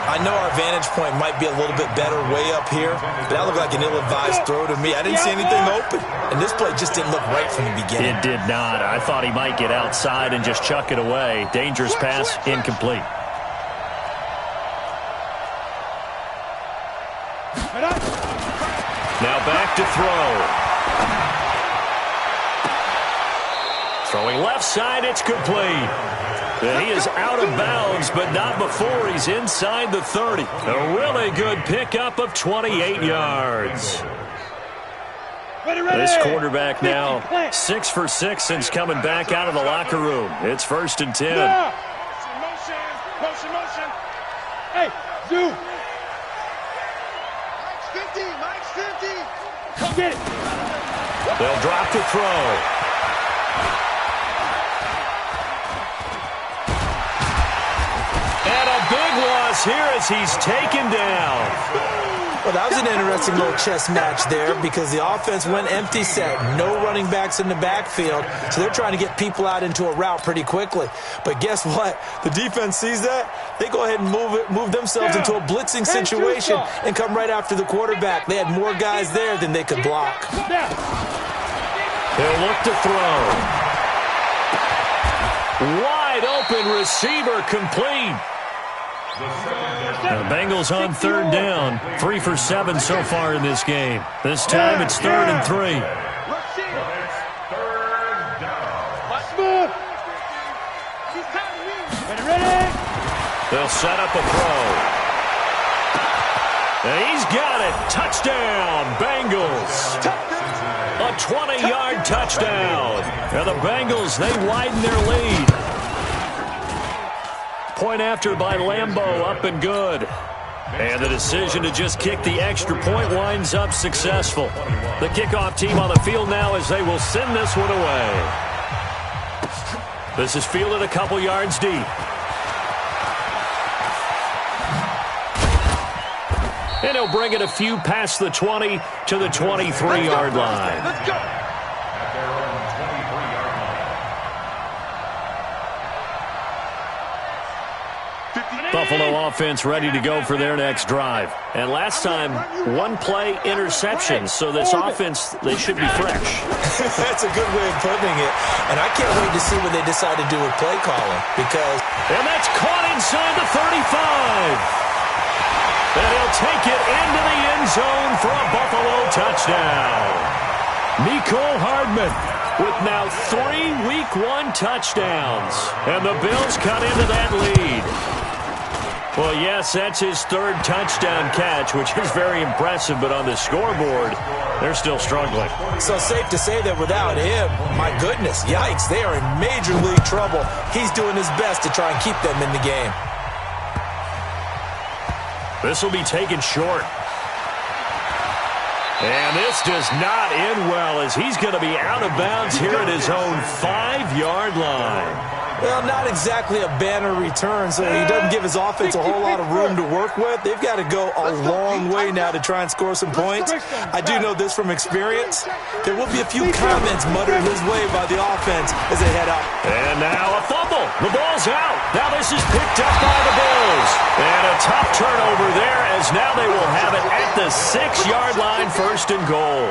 I know our vantage point might be a little bit better way up here, but that looked like an ill-advised throw to me. I didn't see anything open, and this play just didn't look right from the beginning. It did not. I thought he might get outside and just chuck it away. Dangerous pass, incomplete. Now back to throw. Throwing left side, it's complete. He is out of bounds, but not before he's inside the 30. A really good pickup of 28 yards. This quarterback now 6 for 6 since coming back out of the locker room. It's 1st and 10. Motion. Hey, Zoo. Mike's 50. Come get it. They'll drop to throw. And a big loss here as he's taken down. Well, that was an interesting little chess match there because the offense went empty set. No running backs in the backfield, so they're trying to get people out into a route pretty quickly. But guess what? The defense sees that. They go ahead and move themselves into a blitzing situation and come right after the quarterback. They had more guys there than they could block. They'll look to throw. Wide open receiver complete. The Bengals on 3rd down. 3 for 7 so far in this game. This time it's 3rd and 3. They'll set up a throw. And he's got it. Touchdown, Bengals. A 20-yard touchdown. And the Bengals, they widen their lead. Point after by Lambeau, up and good. And the decision to just kick the extra point winds up successful. The kickoff team on the field now as they will send this one away. This is fielded a couple yards deep. And he'll bring it a few past the 20 to the 23-yard line. Let's go. Buffalo offense ready to go for their next drive. And last time, 1-play interception. So this offense, they should be fresh. That's a good way of putting it. And I can't wait to see what they decide to do with play calling. And that's caught inside the 35. And he'll take it into the end zone for a Buffalo touchdown. Mecole Hardman with now 3 Week 1 touchdowns. And the Bills cut into that lead. Well, yes, that's his 3rd touchdown catch, which is very impressive, but on the scoreboard, they're still struggling. So safe to say that without him, my goodness, yikes, they are in major league trouble. He's doing his best to try and keep them in the game. This will be taken short. And this does not end well as he's going to be out of bounds here at his own 5-yard line. Well, not exactly a banner return, so he doesn't give his offense a whole lot of room to work with. They've got to go a long way now to try and score some points. I do know this from experience. There will be a few comments muttered his way by the offense as they head out. And now a fumble. The ball's out. Now this is picked up by the Bills. And a tough turnover there as now they will have it at the 6-yard line, 1st and goal.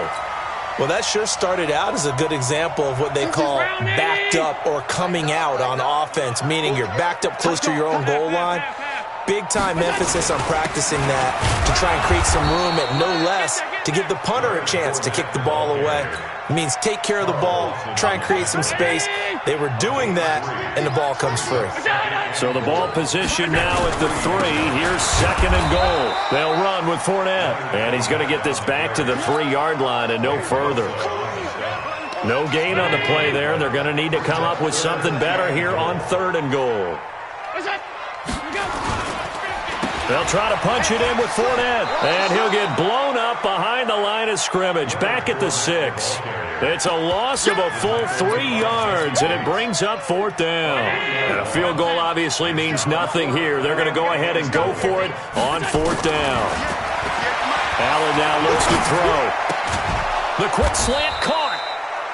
Well, that sure started out as a good example of what they call backed up or coming out on offense, meaning you're backed up close to your own goal line. Big-time emphasis on practicing that to try and create some room at no less to give the punter a chance to kick the ball away. It means take care of the ball, try and create some space. They were doing that, and the ball comes free. So the ball position now at the 3. Here's 2nd and goal. They'll run with Fournette. And he's going to get this back to the 3-yard line and no further. No gain on the play there. They're going to need to come up with something better here on 3rd and goal. They'll try to punch it in with Fournette. And he'll get blown up behind the line of scrimmage, back at the 6. It's a loss of a full 3 yards, and it brings up 4th down. And a field goal obviously means nothing here. They're going to go ahead and go for it on 4th down. Allen now looks to throw. The quick slant caught.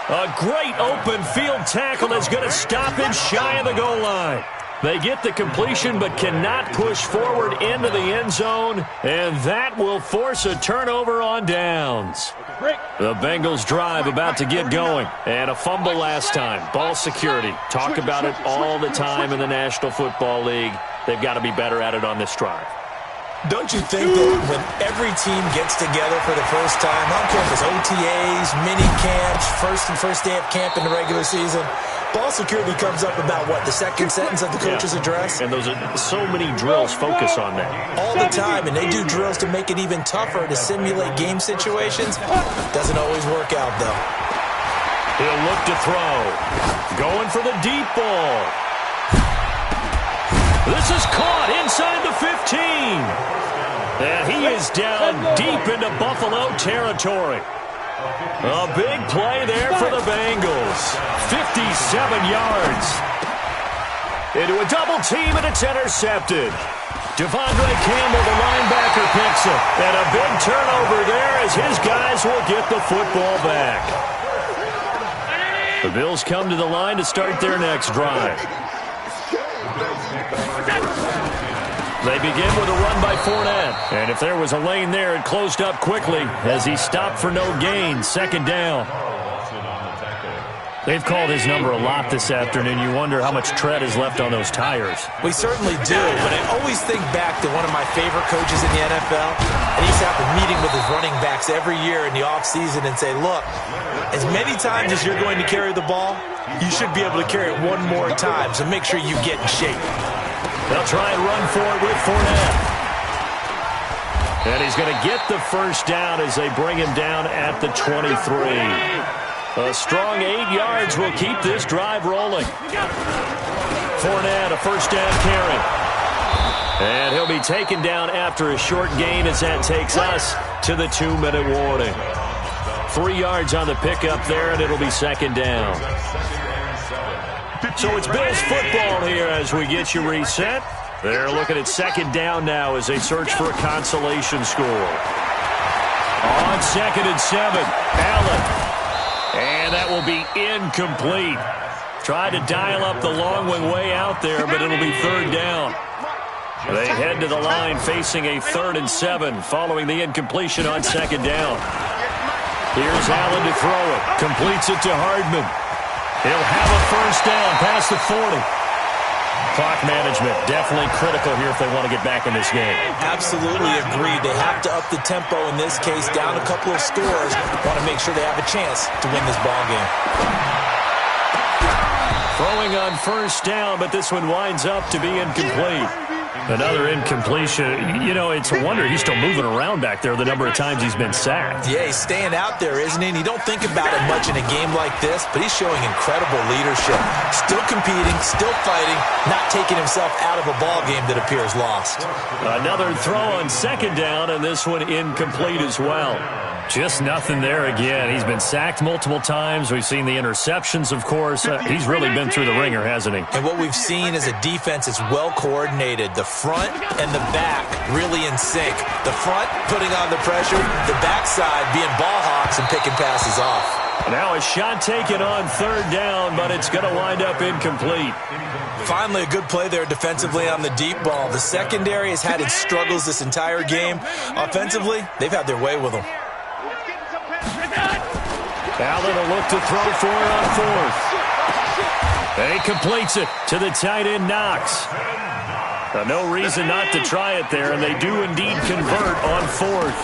A great open field tackle is going to stop him shy of the goal line. They get the completion but cannot push forward into the end zone, and that will force a turnover on downs. The Bengals drive about to get going, and a fumble last time. Ball security. Talk about it all the time in the National Football League. They've got to be better at it on this drive. Don't you think that when every team gets together for the first time, I don't care if it's OTAs, mini camps, first day of camp in the regular season, ball security comes up about what, the second sentence of the coach's address? And those are so many drills focus on that. All the time, and they do drills to make it even tougher to simulate game situations. Doesn't always work out, though. He'll look to throw. Going for the deep ball. This is caught inside the 15. And he is down deep into Buffalo territory. A big play there for the Bengals. 57 yards. Into a double team, and it's intercepted. Devondre Campbell, the linebacker, picks it. And a big turnover there as his guys will get the football back. The Bills come to the line to start their next drive. They begin with a run by Fournette. And if there was a lane there, it closed up quickly as he stopped for no gain. 2nd down. They've called his number a lot this afternoon. You wonder how much tread is left on those tires. We certainly do, but I always think back to one of my favorite coaches in the NFL, and he's having a meeting with his running backs every year in the offseason and say, look, as many times as you're going to carry the ball, you should be able to carry it one more time, so make sure you get in shape. They'll try and run for it with Fournette. And he's going to get the first down as they bring him down at the 23. A strong 8 yards will keep this drive rolling. Fournette, a first down carry. And he'll be taken down after a short gain as that takes us to the 2-minute warning. 3 yards on the pickup there, and it'll be 2nd down. So it's Bills football here as we get you reset. They're looking at 2nd down now as they search for a consolation score. On 2nd and 7, Allen. And that will be incomplete. Tried to dial up the long one way out there, but it'll be 3rd down. They head to the line facing a 3rd and 7 following the incompletion on 2nd down. Here's Allen to throw it. Completes it to Hardman. He'll have a first down past the 40. Clock management definitely critical here if they want to get back in this game. Absolutely agreed. They have to up the tempo in this case, down a couple of scores. Want to make sure they have a chance to win this ball game. Throwing on first down, but this one winds up to be incomplete. Another incompletion. You know, it's a wonder he's still moving around back there the number of times he's been sacked. Yeah, he's staying out there, isn't he? And you don't think about it much in a game like this, but he's showing incredible leadership. Still competing, still fighting, not taking himself out of a ball game that appears lost. Another throw on 2nd down, and this one incomplete as well. Just nothing there again. He's been sacked multiple times. We've seen the interceptions, of course. He's really been through the ringer, hasn't he? And what we've seen is a defense that's well coordinated. The front and the back really in sync. The front putting on the pressure, the backside being ball hawks and picking passes off. Now a shot taken on 3rd down, but it's going to wind up incomplete. Finally, a good play there defensively on the deep ball. The secondary has had its struggles this entire game. Offensively, they've had their way with them. Allen will look to throw for it on 4th. And he completes it to the tight end, Knox. No reason not to try it there, and they do indeed convert on 4th.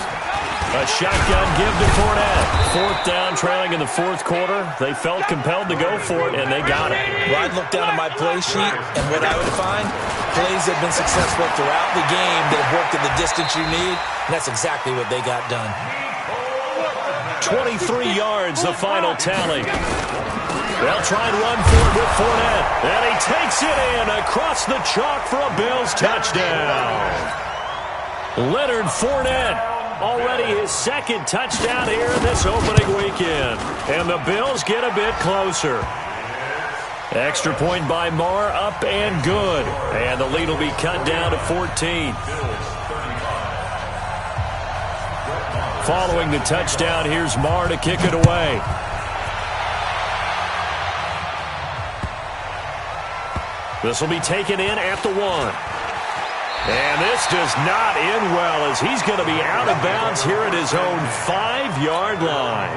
A shotgun give to Fournette. 4th down, trailing in the 4th quarter. They felt compelled to go for it, and they got it. Well, I'd look down at my play sheet, and what I would find, plays have been successful throughout the game that have worked at the distance you need, and that's exactly what they got done. 23 yards, the final tally. They'll try and run for it with Fournette. And he takes it in across the chalk for a Bills touchdown. Leonard Fournette, already his second touchdown here in this opening weekend. And the Bills get a bit closer. Extra point by Marr, up and good. And the lead will be cut down to 14. Following the touchdown, here's Marr to kick it away. This will be taken in at the 1. And this does not end well as he's going to be out of bounds here at his own 5-yard line.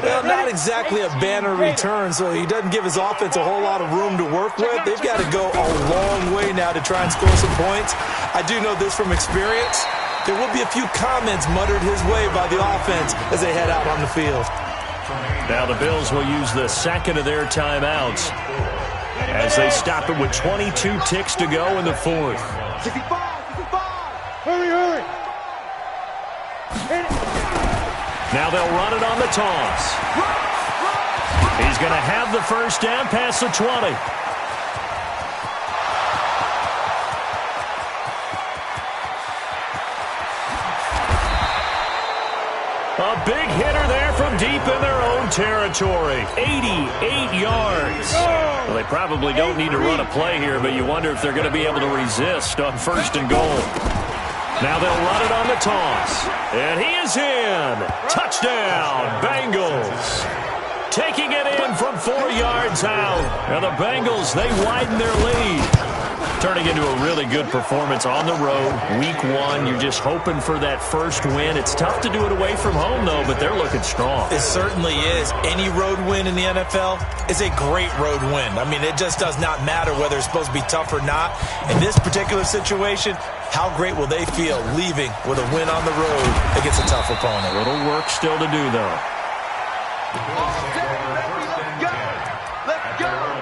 Well, not exactly a banner return, so he doesn't give his offense a whole lot of room to work with. They've got to go a long way now to try and score some points. I do know this from experience. There will be a few comments muttered his way by the offense as they head out on the field. Now the Bills will use the second of their timeouts as they stop it with 22 ticks to go in the 4th. 65! Hurry! Now they'll run it on the toss. He's going to have the first down past the 20. A big hitter there from deep in their own territory. 88 yards. Well, they probably don't need to run a play here, but you wonder if they're going to be able to resist on 1st and goal. Now they'll run it on the toss. And he is in. Touchdown, Bengals. Taking it in from 4 yards out. And the Bengals, they widen their lead. Turning into a really good performance on the road. Week 1, you're just hoping for that first win. It's tough to do it away from home, though, but they're looking strong. It certainly is. Any road win in the NFL is a great road win. I mean, it just does not matter whether it's supposed to be tough or not. In this particular situation, how great will they feel leaving with a win on the road against a tough opponent? A little work still to do, though. Let's go!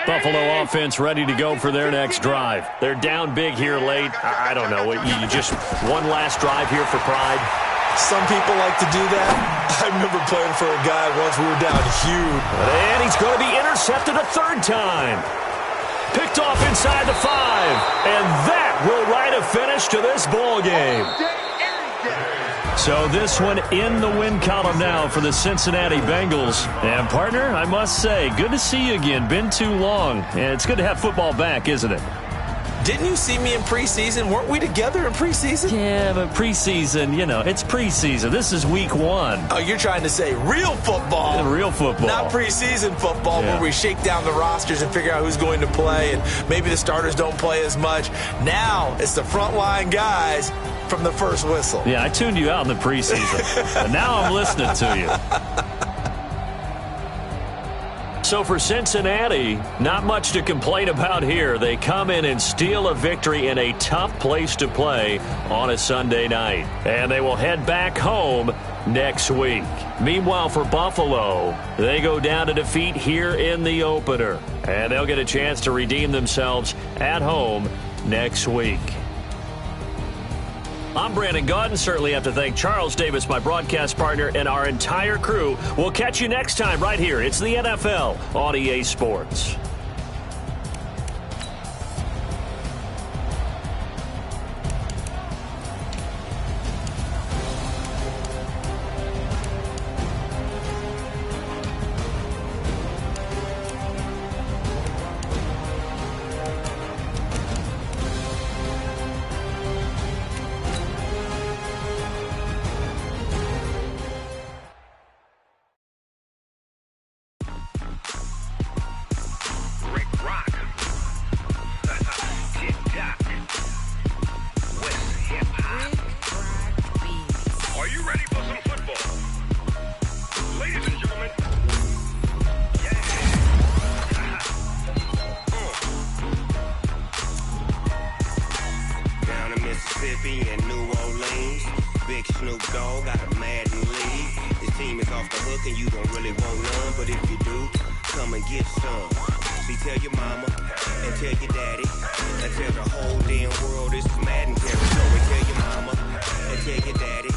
Buffalo offense ready to go for their next drive. They're down big here late. I don't know. You just one last drive here for pride. Some people like to do that. I remember playing for a guy once. We were down huge. And he's going to be intercepted a 3rd time. Picked off inside the 5. And that will write a finish to this ball game. So this one in the win column now for the Cincinnati Bengals. And, partner, I must say, good to see you again. Been too long. And it's good to have football back, isn't it? Didn't you see me in preseason? Weren't we together in preseason? Yeah, but preseason, you know, it's preseason. This is week 1. Oh, you're trying to say real football. Real football. Not preseason football where we shake down the rosters and figure out who's going to play, and maybe the starters don't play as much. Now it's the frontline guys from the first whistle. Yeah, I tuned you out in the preseason. And now I'm listening to you. So for Cincinnati, not much to complain about here. They come in and steal a victory in a tough place to play on a Sunday night. And they will head back home next week. Meanwhile, for Buffalo, they go down to defeat here in the opener. And they'll get a chance to redeem themselves at home next week. I'm Brandon Gaudin. Certainly have to thank Charles Davis, my broadcast partner, and our entire crew. We'll catch you next time right here. It's the NFL on EA Sports. Tell your mama and tell your daddy I tell the whole damn world this is Madden territory. Tell your mama and tell your daddy.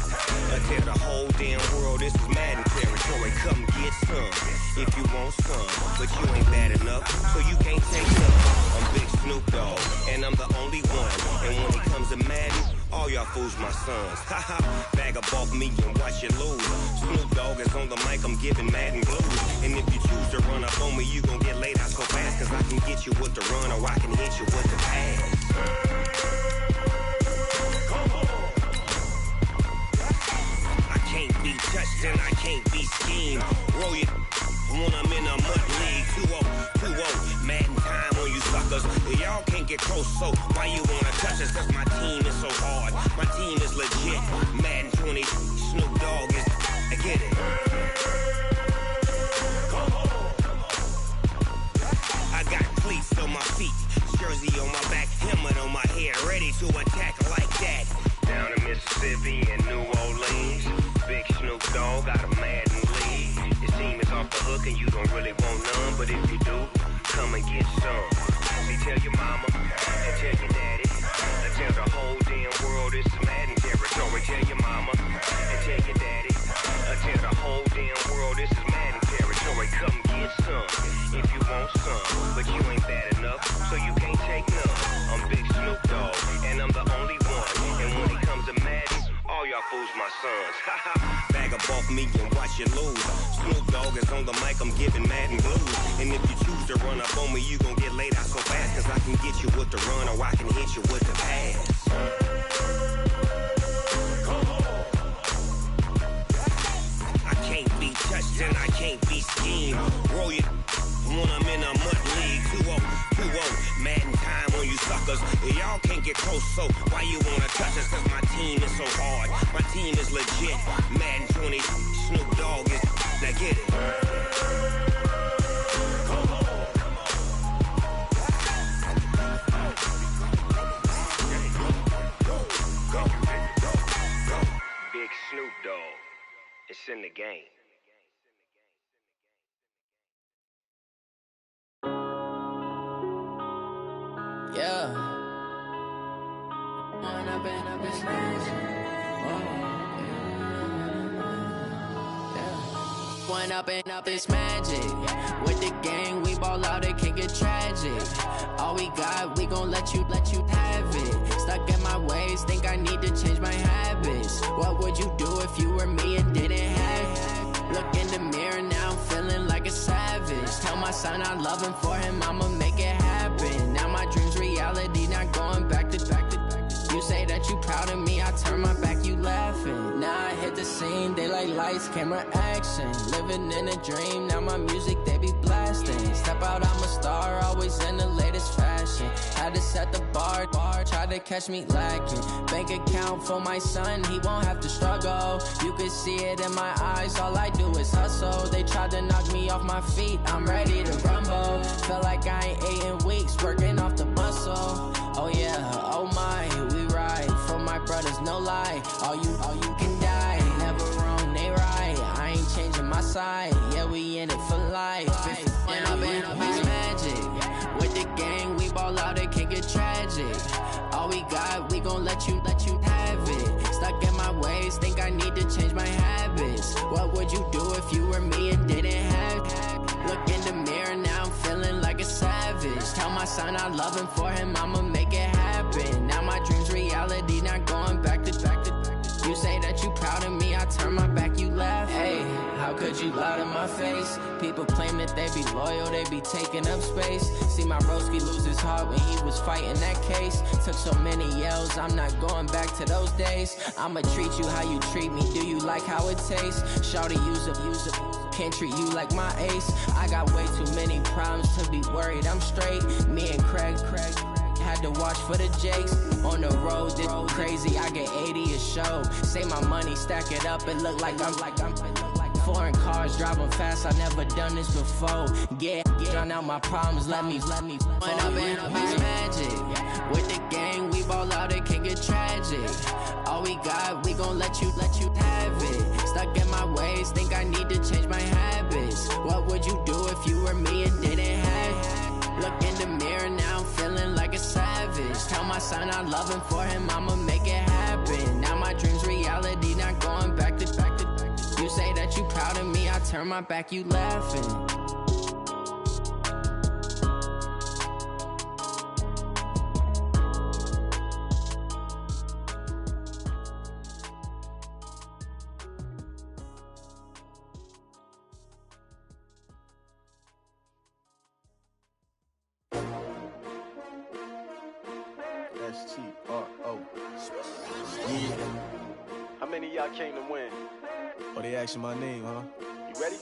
I tell the whole damn world this is Madden territory. Come get some if you want some, but you ain't bad enough, so you can't take none. I'm Big Snoop Dogg, and I'm the only one. And when it comes to Madden, all y'all fools my sons. Haha, bag up off me and watch you lose. Snoop Dogg is on the mic, I'm giving Madden blues. And if you choose to run up on me, you gon' get laid out so fast, cause I can get you with the run or I can hit you with the pass. I can't be touched and I can't be schemed. Roll you when I'm in a mud league. 2-0, Madden time on you suckers. Y'all can't get close, so why you wanna touch us? Cause my team is so hard, my team is legit. Madden 20, Snoop Dogg is, I get it. I got cleats on my feet, jersey on my back, helmet on my head, ready to attack like that. Down in Mississippi and New Orleans, Big Snoop Dogg got a Madden league. Your team is off the hook and you don't really want none, but if you do, come and get some. See, tell your mama and tell your daddy. I tell the whole damn world this is Madden territory. Tell your mama and tell your daddy. I tell the whole damn world this is Madden territory. Come get some if you want some, but you ain't bad enough, so you can't take none. I'm Big Snoop Dogg, and I'm the only one. And when it comes to Madden, all y'all fools my sons. Bag up off me and watch you lose. Snoop Dogg is on the mic, I'm giving Madden blues. And if you choose to run up on me, you gon' get laid out so fast, cause I can get you with the run or I can hit you with the pass. I can't be touched and I can't be schemed. Roll you when I'm in a mud league. 2-0, Madden time on you suckers. Y'all can't get close, so why you wanna touch us? Cause my team is so hard, my team is legit. Madden 20, Snoop Dogg is, now get it. Big Snoop Dogg, it's in the game. Yeah. One up and up, it's magic. With the gang, we ball out, it can get tragic. All we got, we gon' let you have it. Stuck in my ways, think I need to change my habits. What would you do if you were me and didn't have it? Look in the mirror now, I'm feeling like a savage. Tell my son I love him, for him I'ma make it happen. Now my dream's reality, not going back to. You say that you proud of me, I turn my back, you laughing. Now I hit the scene, they like lights, camera, action. Living in a dream, now my music, they be blasting. Step out, I'm a star, always in the latest fashion. Had to set the bar, try to catch me lacking. Bank account for my son, he won't have to struggle. You can see it in my eyes, all I do is hustle. They tried to knock me off my feet, I'm ready to rumble. Feel like I ain't ate in weeks, working off the muscle. Oh yeah, oh my, we ride for my brothers, no lie. All you can die, never wrong, they right. I ain't changing my side, yeah, we in it for life. When up and up, it's magic. With the gang, we ball out, it can get tragic. All we got, we gon' let you have it. Stuck in my ways, think I need to change my habits. What would you do if you were me and didn't have it? Look in the mirror now, I'm feeling like a savage. Tell my son I love him, for him I'ma make it happen. Now my dream's reality, not going back to. You say that you proud of me, I turn my back, you laugh. Hey, how could you lie to my face? People claim that they be loyal, they be taking up space. See my broski lose his heart when he was fighting that case. Took so many yells, I'm not going back to those days. I'ma treat you how you treat me, do you like how it tastes? Shawty, use up, can't treat you like my ace. I got way too many problems to be worried, I'm straight. Me and Craig had to watch for the Jakes. On the road, this crazy, I get 80 a show. Say my money, stack it up, it look like I'm foreign cars, driving fast, I never done this before. Get on out my problems, let me When up and up, it's magic. With the gang, we ball out, it can get tragic. All we got, we gon' let you have it. Stuck in my ways, think I need to change my habits. What would you do if you were me and didn't have it? Look in the mirror now, I'm feeling like a savage. son, I'm loving for him, I'ma make it happen. Now my dream's reality, not going back to. You say that you proud of me, I turn my back, you laughing. S-T-R-O. Yeah. How many of y'all came to win? Oh, they asking my name, huh? You ready?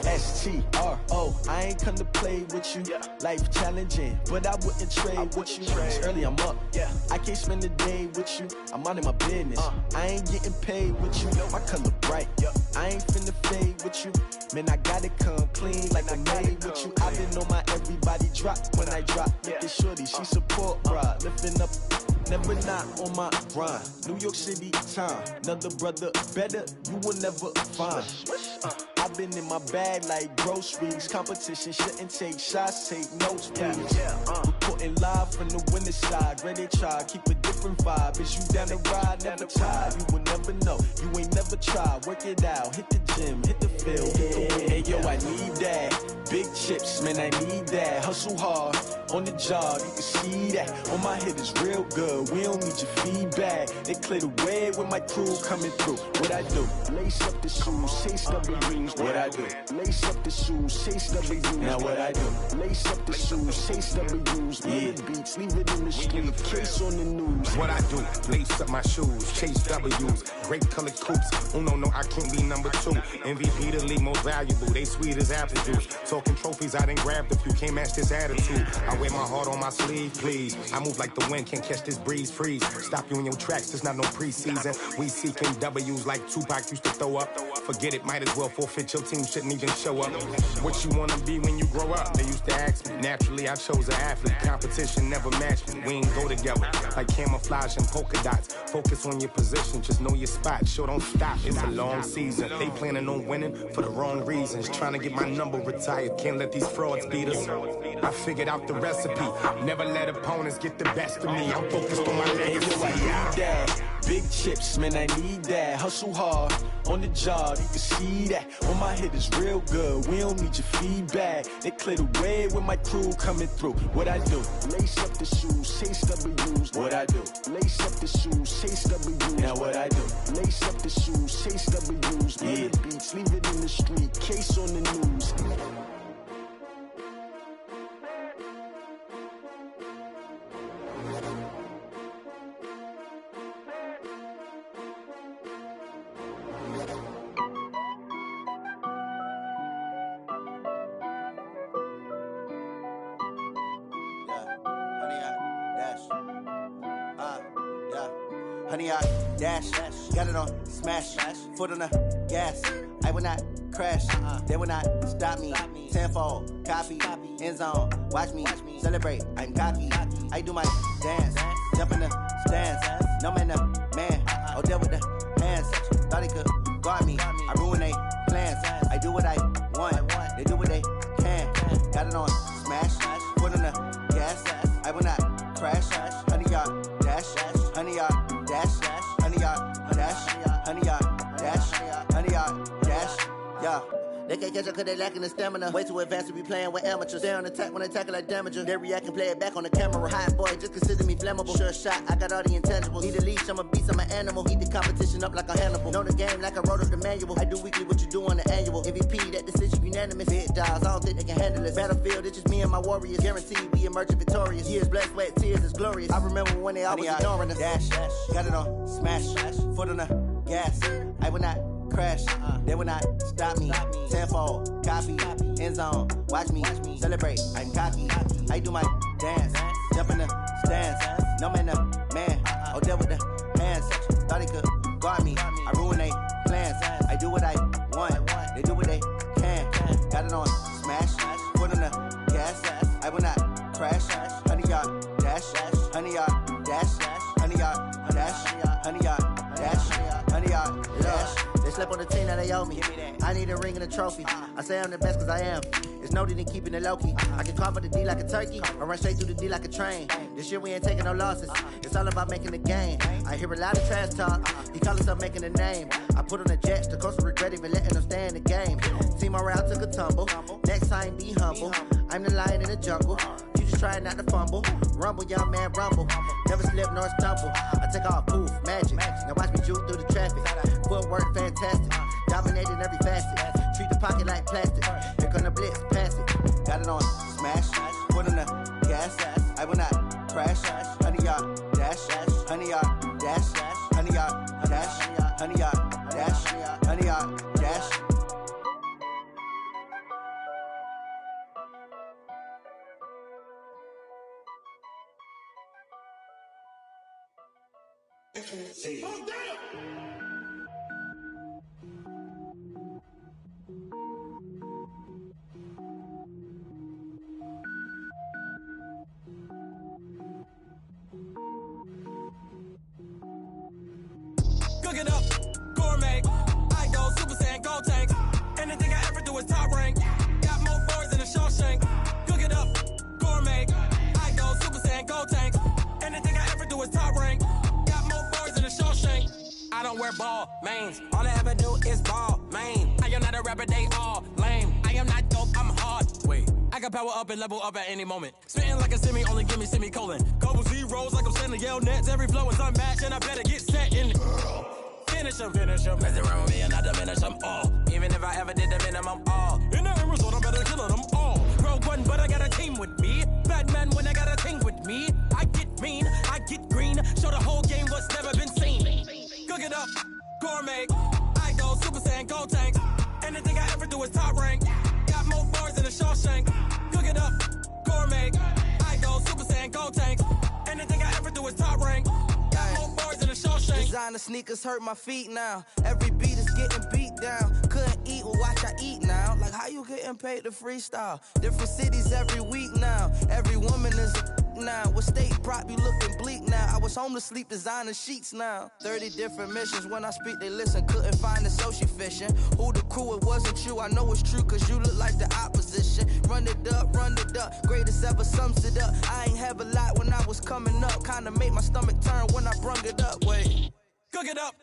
S-T-R-O. I ain't come to play with you. Yeah. Life challenging, but I wouldn't trade with you. It's early, I'm up. Yeah. I can't spend the day with you. I'm out in my business. I ain't getting paid with you. My color bright. I ain't finna fade with you. Man, I gotta come clean like I made with you. I've been on my everybody drop when I drop. Look at shorty, she support, bruh. Lifting up, never not on my grind. New York City time, another brother better, you will never find. I've been in my bag like groceries. Competition shouldn't take shots, take notes, please. Reporting live from the winning side. Ready to try, keep a different vibe. Is you down the ride, never tired. You will never know, you ain't never tried. Work it out, hit the gym, hit the field, hit the wind. Hey yo, I need that. Big chips, man, I need that. Hustle hard, on the job, you can see that. On my hit is real good, we don't need your feedback. They clear the way with my crew coming through. What I do? Lace up the shoes, chase double dreams. What I do? Lace up the shoes, chase double dreams. Now what I do? Lace up the shoes, chase double dreams. Yeah. Beats, leave it in the street, case on the news. What I do? Lace up my shoes, chase W's. Great colored coops. Oh no, I can't be number 2. MVP the league most valuable. They sweet as apple juice. Talking trophies, I done grabbed a few. Can't match this attitude. I wear my heart on my sleeve, please. I move like the wind, can't catch this breeze. Freeze. Stop you in your tracks. There's not no preseason. We seeking W's like Tupac used to throw up. Forget it, might as well forfeit. Your team shouldn't even show up. What you wanna be when you grow up? They used to ask me. Naturally, I chose an athlete. Competition never matched me. We ain't go together like camouflage and polka dots. Focus on your position, just know your spot. Sure, don't stop. It's a long season. They planning on winning for the wrong reasons. Trying to get my number retired. Can't let these frauds beat us. I figured out the recipe. Never let opponents get the best of me. I'm focused on my legacy. I need that. Big chips, man, I need that. Hustle hard, on the job, you can see that. On my hit is real good, we don't need your feedback. They clear the way with my crew coming through. What I do? Lace up the shoes, chase W's. What I do? Lace up the shoes, chase W's. Now what I do? Lace up the shoes, chase W's. Yeah. Beats, leave it in the street, case on the news. Honey, I dash, got it on smash, foot on the gas. I will not crash, they will not stop me. Tenfold, copy, end zone, watch me celebrate. I'm cocky, I do my dance, jump in the stands. No man, the man, oh, deal with the hands. Thought he could guard me, I ruin they plans. I do what I want, they do what they can. Got it on smash, foot on the gas. I will not crash, honey, y'all dash, honey, y'all dash, honey, y'all dash, honey, y'all dash, honey, y'all dash, yeah. They can't catch up cause they lacking the stamina. Way too advanced to be playing with amateurs. Stay on attack when they tackle like damager. They react and play it back on the camera. Hot boy, just consider me flammable. Sure shot, I got all the intangibles. Need a leash, I'm a beast, I'm an animal. Heat the competition up like a Hannibal. Know the game like I wrote up the manual. I do weekly what you do on the annual. MVP, that decision unanimous. Big dogs, I don't think they can handle it. Battlefield, it's just me and my warriors. Guaranteed we emerging victorious. Years, blood, sweat, tears, it's glorious. I remember when they always ignoring us. Dash, got it on smash, foot on the gas. I will not crash, they will not stop me. Tenfold, copy, end zone, watch me celebrate. I'm cocky, I do my dance, jump in the stands. No man, the man, oh, deal with the hands. Thought he could guard me, I ruin they plans. I do what I want, they do what they can. Got it on smash, foot on the gas. I will not crash, honey, y'all dash, honey, y'all dash, honey, y'all dash, honey, y'all dash, honey, y'all dash. They slept on the team that they owe me. I need a ring and a trophy. I say I'm the best cause I am. It's no need in keeping it low-key. I can carve the D like a turkey, or run straight through the D like a train. This year we ain't taking no losses. It's all about making the game. I hear a lot of trash talk. He call himself making a name. I put on the Jets, the coach will regret even letting them stay in the game. Team morale took a tumble. Next time be humble. I'm the lion in the jungle. You just try not to fumble. Rumble, young man, rumble. Never slip nor stumble. I take off, poof, magic. Now watch me juke through the traffic. Footwork fantastic. Dominating every facet. Treat the pocket like plastic. Here come the blitz, pass it. Got it on smash. Foot on the gas. I will not crash. 100-yard dash. 100-yard dash. 100-yard dash. 100-yard dash. 100-yard dash. Cook it up, gourmet. I go Super Saiyan, go tank. Anything I ever do is top rank. Got more boards than a Shawshank. Cook it up, gourmet. I go Super Saiyan, go tank. Anything I ever do is top rank. Got more boards than a Shawshank. I don't wear ball mains. All I ever do is ball main. I am not a rapper, they all lame. I am not dope, I'm hard. Wait, I can power up and level up at any moment. Spitting like a semi, only give me semicolon. Couple zeros like I'm sending yell nets. Every flow is unmatched and I better get set in. Finish them. Mess around with me and I diminish them all. Even if I ever did the minimum all. In the end result, I'm better killing them all. Rogue one, but I got a team with me. Batman when I got a team with me. I get mean, I get green. Show the whole game what's never been seen. Cook it up, gourmet. I go Super Saiyan, go tank. Anything I ever do is top rank. Got more bars than a Shawshank. Cook it up, gourmet. I go Super Saiyan, go tank. Anything I ever do is top rank. Got more bars than a Shawshank. Designer sneakers hurt my feet now. Every beat is getting beat down. Couldn't eat, well watch I eat now. Like how you getting paid to freestyle? Different cities every week now. Every woman is a now. What state prop you looking bleak now? I was home to sleep designing sheets now. 30 different missions. When I speak they listen. Couldn't find the social fishing. Who the crew? It wasn't you. I know it's true cause you look like the opposition. Run it up. Greatest ever sums it up. I ain't have a lot when I was coming up. Kinda made my stomach turn when I brung it up. Wait. Cook it up,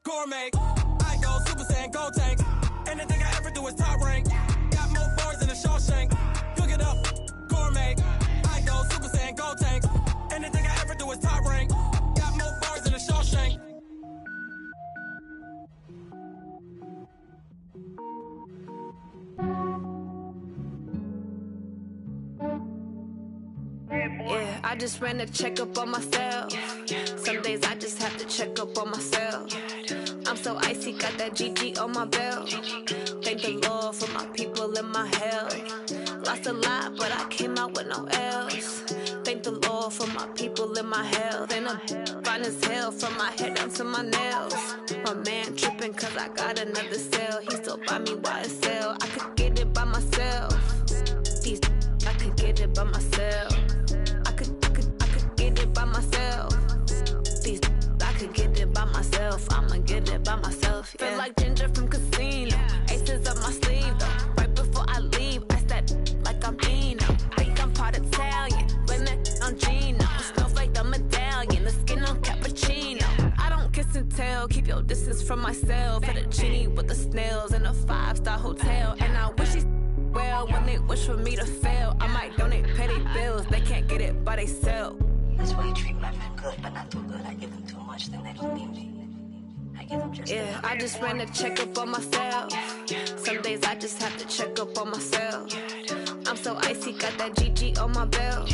gourmet. I go Super Saiyan, go tank. Anything I ever do is top rank. Got more bars than a Shawshank. Cook it up, gourmet. I go Super Saiyan, go tank. Anything I ever do is top rank. Got more bars than a Shawshank. Yeah, I just ran a checkup on myself. Some days I just have to check up on myself. I'm so icy, got that GG on my belt. Thank the Lord for my people and my health. Lost a lot, but I came out with no L's. Thank the Lord for my people and my health. And I'm fine as hell from my head down to my nails. My man tripping cause I got another cell. He still buy me YSL. I could get it by myself. These I could get it by myself. I could get it by myself. These I could get it by myself. I'ma get it by myself. Yeah. Feel like Ginger from Casino. Aces up my sleeve though. Right before I leave, I step like I'm Dino. Think I'm part Italian, blame that on Gino. Smells like the medallion, the skin on cappuccino. I don't kiss and tell, keep your distance from myself. At a genie with the snails in a 5-star hotel. And I wish he's well when they wish for me to fail. I might donate petty bills, they can't get it by themselves. That's why you treat my men good, but not too good. I give them too much, then they don't need me. I give them just yeah, I just ran a checkup on myself. Some days I just have to check up on myself. I'm so icy, got that GG on my belt.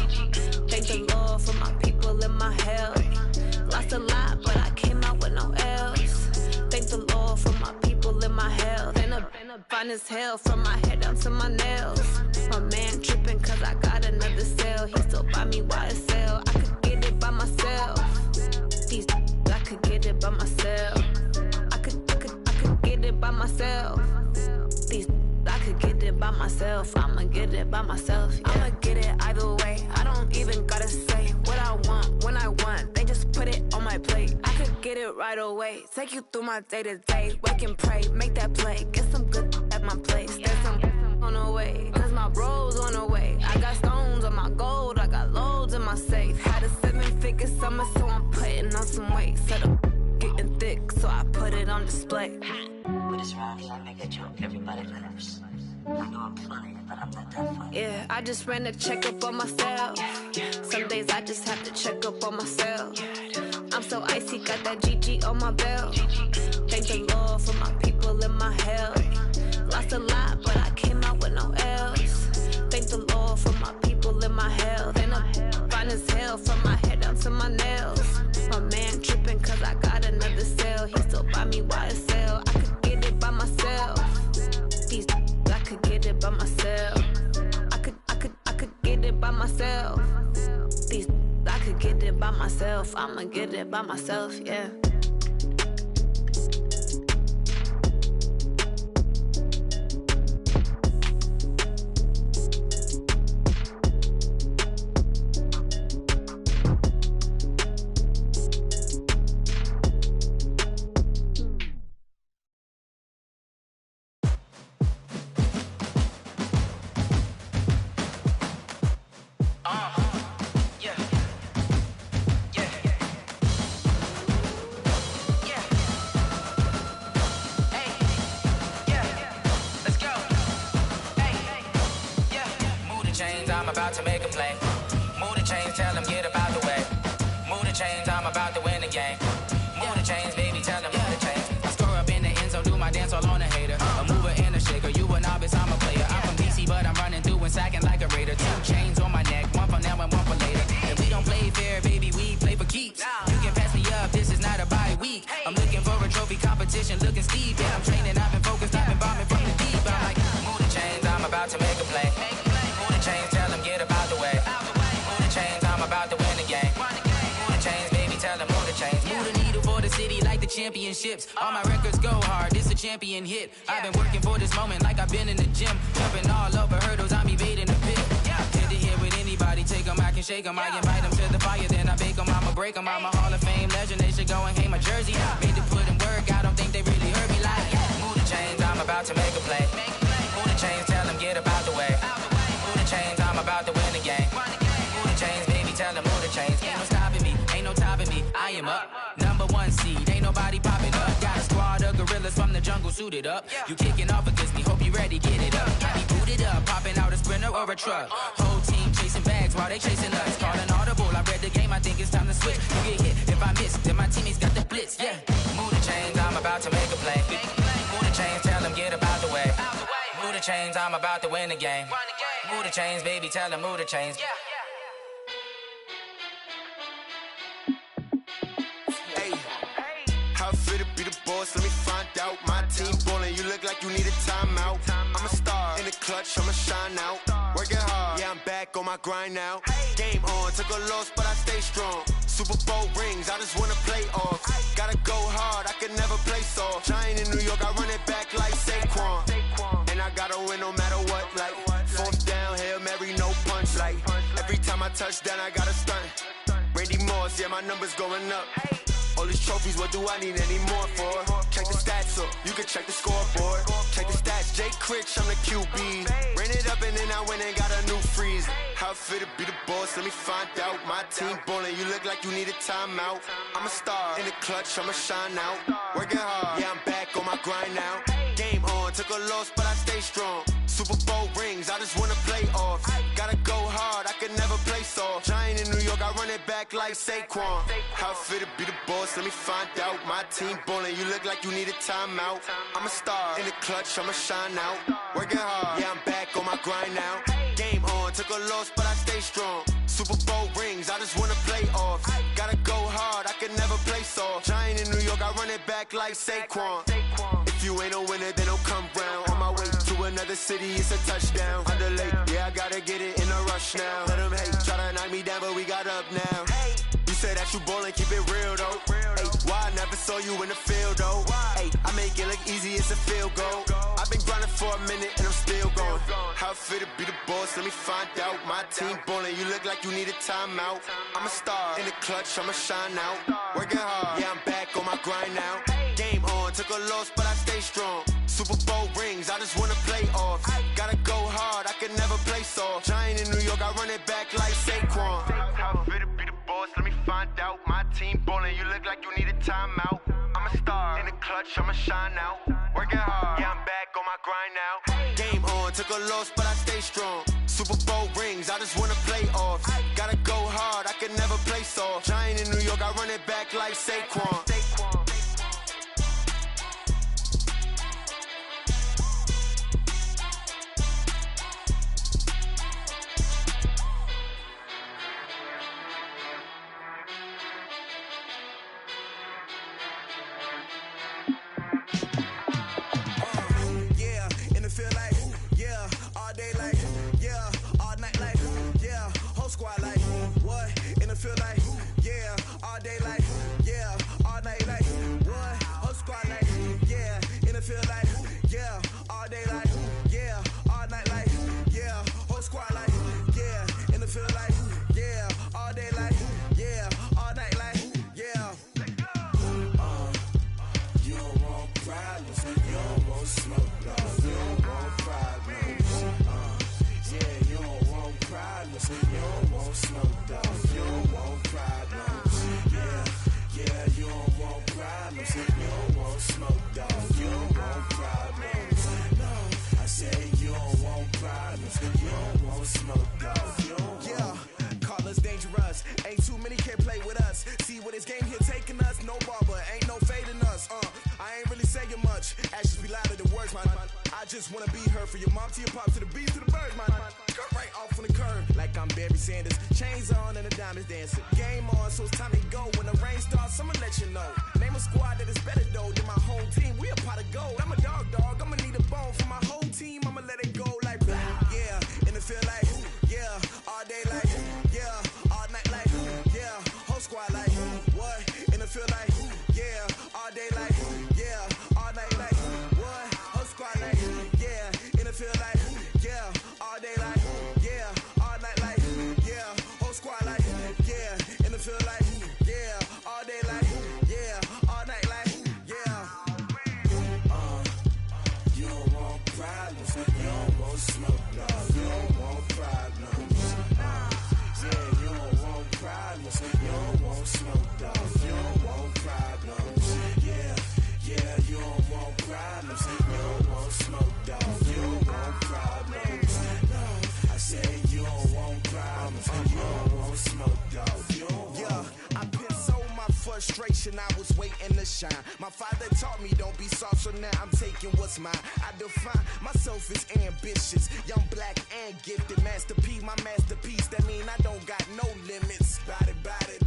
Thank the Lord for my people and my health. Lost a lot, but I came out with no L's. Thank the Lord for my people and my health. And I'm fine as hell from my head down to my nails. My man tripping cause I got another cell. He still buy me YSL. I could get it by myself. These I could get it by myself. I could get it by myself. These I could get it by myself. I'ma get it by myself. Yeah. I'ma get it either way. I don't even gotta say what I want when I want. They just put it on my plate. I could get it right away. Take you through my day-to-day. Wake and pray, make that play. Get some good at my place. There's some on the way, cause my bro's on the way. I got stones on my gold, I got loads in my safe. Had a 7-figure summer, so I'm putting on some weight. Set up getting thick, so I put it on display. What is wrong? I make a joke, everybody laughs. I know I'm funny, but I'm not that funny. Yeah, I just ran a checkup on myself. Some days I just have to check up on myself. I'm so icy, got that GG on my belt. Thank the Lord for my people in my health. Lost a lot, but I came out with no else. Thank the Lord for my people in my health. And I'm fine as hell from my head down to my nails. My man tripping cause I got another sale. He still buy me YSL. I could get it by myself. These I could get it by myself. I could get it by myself. These I could get it by myself. I'ma get it by myself, yeah. About to make a play. Move the chains, tell them get up out the way. Move the chains, I'm about to win the game. Move the chains, baby, tell them move the chains. I score up in the end zone, do my dance all on a hater. A mover and a shaker, you a novice, I'm a player. I'm from DC, but I'm running through and sacking like a raider. 2 chains on my neck, one for now and one for later. And we don't play fair, baby, we play for keeps. You can pass me up, this is not a bye week. I'm looking for a trophy competition, looking steep. And I'm training, I've been focused, I've been bombing from the deep. I'm like, move the chains, I'm about to make a play. Move the chains, tell them get up out the way. Move the chains, I'm about to win the game. Move the chains, baby, tell them move the chains. Move the needle for the city like the championships. All my records go hard, this a champion hit. I've been working for this moment like I've been in the gym. Jumping all over hurdles, I'm evading the pit. Hit to hit with anybody, take them, I can shake them. I invite them to the fire, then I bake them, I'ma break them. I'm a Hall of Fame legend, they should go and hang my jersey. Made to put in work, I don't think they really heard me like. Move the chains, I'm about to make a play. Move the chains, tell them get up out the way. Move the chains, I'm about to win the game. Move the chains, baby, tell them move the chains. Ain't no stopping me, ain't no topping me. I am up, #1 seed, ain't nobody popping up. Got a squad of gorillas from the jungle suited up. You kicking off against me, hope you ready, get it up. I be booted up, popping out a sprinter or a truck. Whole team chasing bags while they chasing us. Calling audible, I read the game, I think it's time to switch. You get hit, if I miss, then my teammates got the blitz, yeah. Move the chains, I'm about to make a play. Move the chains, tell them get up out the way. Move the chains, I'm about to win the game. Move the chains, baby, tell them move the chains. Hey, how fit to be the boss? Let me find out. My team ballin', you look like you need a timeout. I'm a star in the clutch, I'ma shine out. Working hard, yeah, I'm back on my grind now. Game on, took a loss, but I stay strong. Super Bowl rings, I just wanna play off. Gotta go hard, I can never play soft. Giant in New York, I run it back like Saquon. And I gotta win no matter what, like 4th down, Hail Mary, no punch. Like every time I touch down, I gotta stunt. Randy Moss, yeah, my numbers going up. All these trophies, what do I need any more for? Check the stats up, you can check the scoreboard. Check the stats, Jay Critch, I'm the QB. Ran it up and then I went and got a new freeze. How fit to be the boss, let me find out. My team ballin', you look like you need a timeout. I'm a star in the clutch, I'ma shine out. Working hard, yeah, I'm back on my grind now. Game on, took a loss, but I stay strong. Super Bowl rings, I just wanna play off. Gotta go hard, I can never play soft. Giant in New York, I run it back like Saquon. How fit to be the boss, let me find out. My team ballin', you look like you need a timeout. I'm a star in the clutch, I'ma shine out. Working hard, yeah, I'm back on my grind now. Game on, took a loss, but I stay strong. Super Bowl rings, I just wanna play off. Gotta go hard, I can never play soft. Giant in New York, I run it back like Saquon. If you ain't a winner, then don't come round. On my way to another city, it's a touchdown. Underlay, yeah, I gotta get it in a rush now. Let them hate, try to knock me down, but we got up now. You say that you ballin', keep it real though. Ay, why I never saw you in the field though? Ay, I make it look easy, it's a field goal. I've been grinding for a minute and I'm still going. How it feel to be the boss, let me find out. My team ballin', you look like you need a timeout. I'm a star, in the clutch, I'ma shine out. Working hard, yeah, I'm back on my grind now. Game on, took a loss, but I stay strong. Super Bowl rings, I just wanna play off. Gotta go hard, I can never play soft. Giant in New York, I run it back like Saquon. How it feel to be the boss, let me find out. My team ballin', you look like you need a timeout. I'm a star, in the clutch, I'ma shine out. Working hard, yeah, I'm back on my grind now. Game on, took a loss, but I stay strong. Super Bowl rings, I just wanna play off. Gotta go hard, I can never play soft. Giant in New York, I run it back like Saquon. Just wanna be her for your mom to your pop to the beat to the birds, man. Cut right off on the curb like I'm Barry Sanders. Chains on and the diamonds dancing. Game on, so it's time to go. When the rain starts, I'ma let you know. Name a squad that is better though than my home team. We a pot of gold. I'm a dog. I'ma need a bone for my whole team. I'ma let it go like yeah. And it feel like yeah. All day like yeah. All night like yeah. Whole squad like what? And it feel like yeah. All day like yeah. All night like what? Whole squad like yeah. And it feel like yeah. All day like yeah. All night like yeah. Whole squad like yeah. And it feel like yeah. All day like yeah. All night like yeah. You don't want problems. You don't want smoke, dog. You don't want problems. Yeah, you don't want problems. You don't want smoke, dog. You don't want problems. Yeah, you don't want problems. You don't want smoke, dog. You don't want problems. No, I said you don't want problems. You don't want smoke, dog. You don't want. I pissed so my frustration, I was waiting to shine. My father taught me don't be soft, so now I'm taking what's mine. I define myself as ambitious, young, black, and gifted. Master P, my masterpiece. That mean I don't got no limits. Bout it,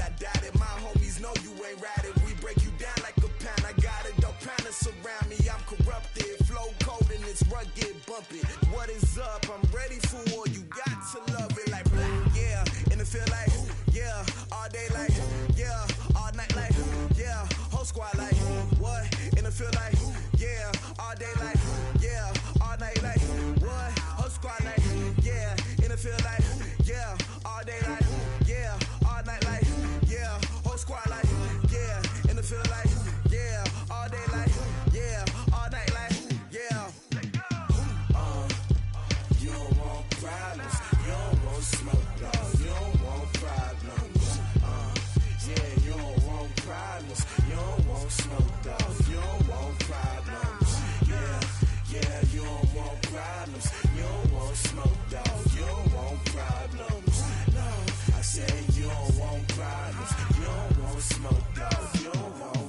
I doubt it. My homies know you ain't ride it. We break you down like a pound. I got it, don't pound it surround me. I'm corrupted, flow cold and it's rugged, bumpy. What is up? I'm ready for war. You got to love it like yeah, and it feel like yeah. All day like yeah, all night like yeah. Whole squad like what? And it feel like yeah. All day like yeah, all night like what? Whole squad like yeah. And it feel like yeah. All day like yeah, all night like yeah. Whole squad like yeah. And it feel like yeah. All day like yeah, all night like yeah. You don't want problems. You don't want smoke, dog. You don't want problems. Yeah, you don't want problems. You don't want smoke, dog. You don't want problems. Yeah, you don't want problems. You don't want smoke, dog. You don't want problems. No, I said you don't want problems. You don't want smoke, dog. You don't want.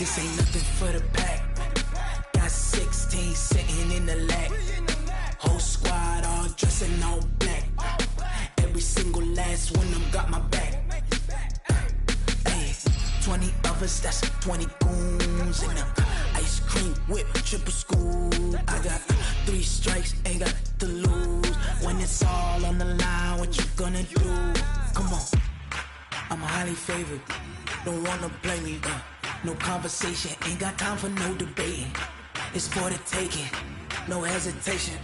this ain't nothing for the pack. Got 16 sitting in the lag. Whole squad all dressing all black. Every single last one of them got my back. Hey, 20 of us, that's 20 goons in the ice cream whip, triple scoop. I got 3 strikes, ain't got to lose. When it's all on the line, what you gonna do? Come on, I'm highly favored. Don't wanna play me, no conversation, ain't got time for no debating. It's for the taking, no hesitation.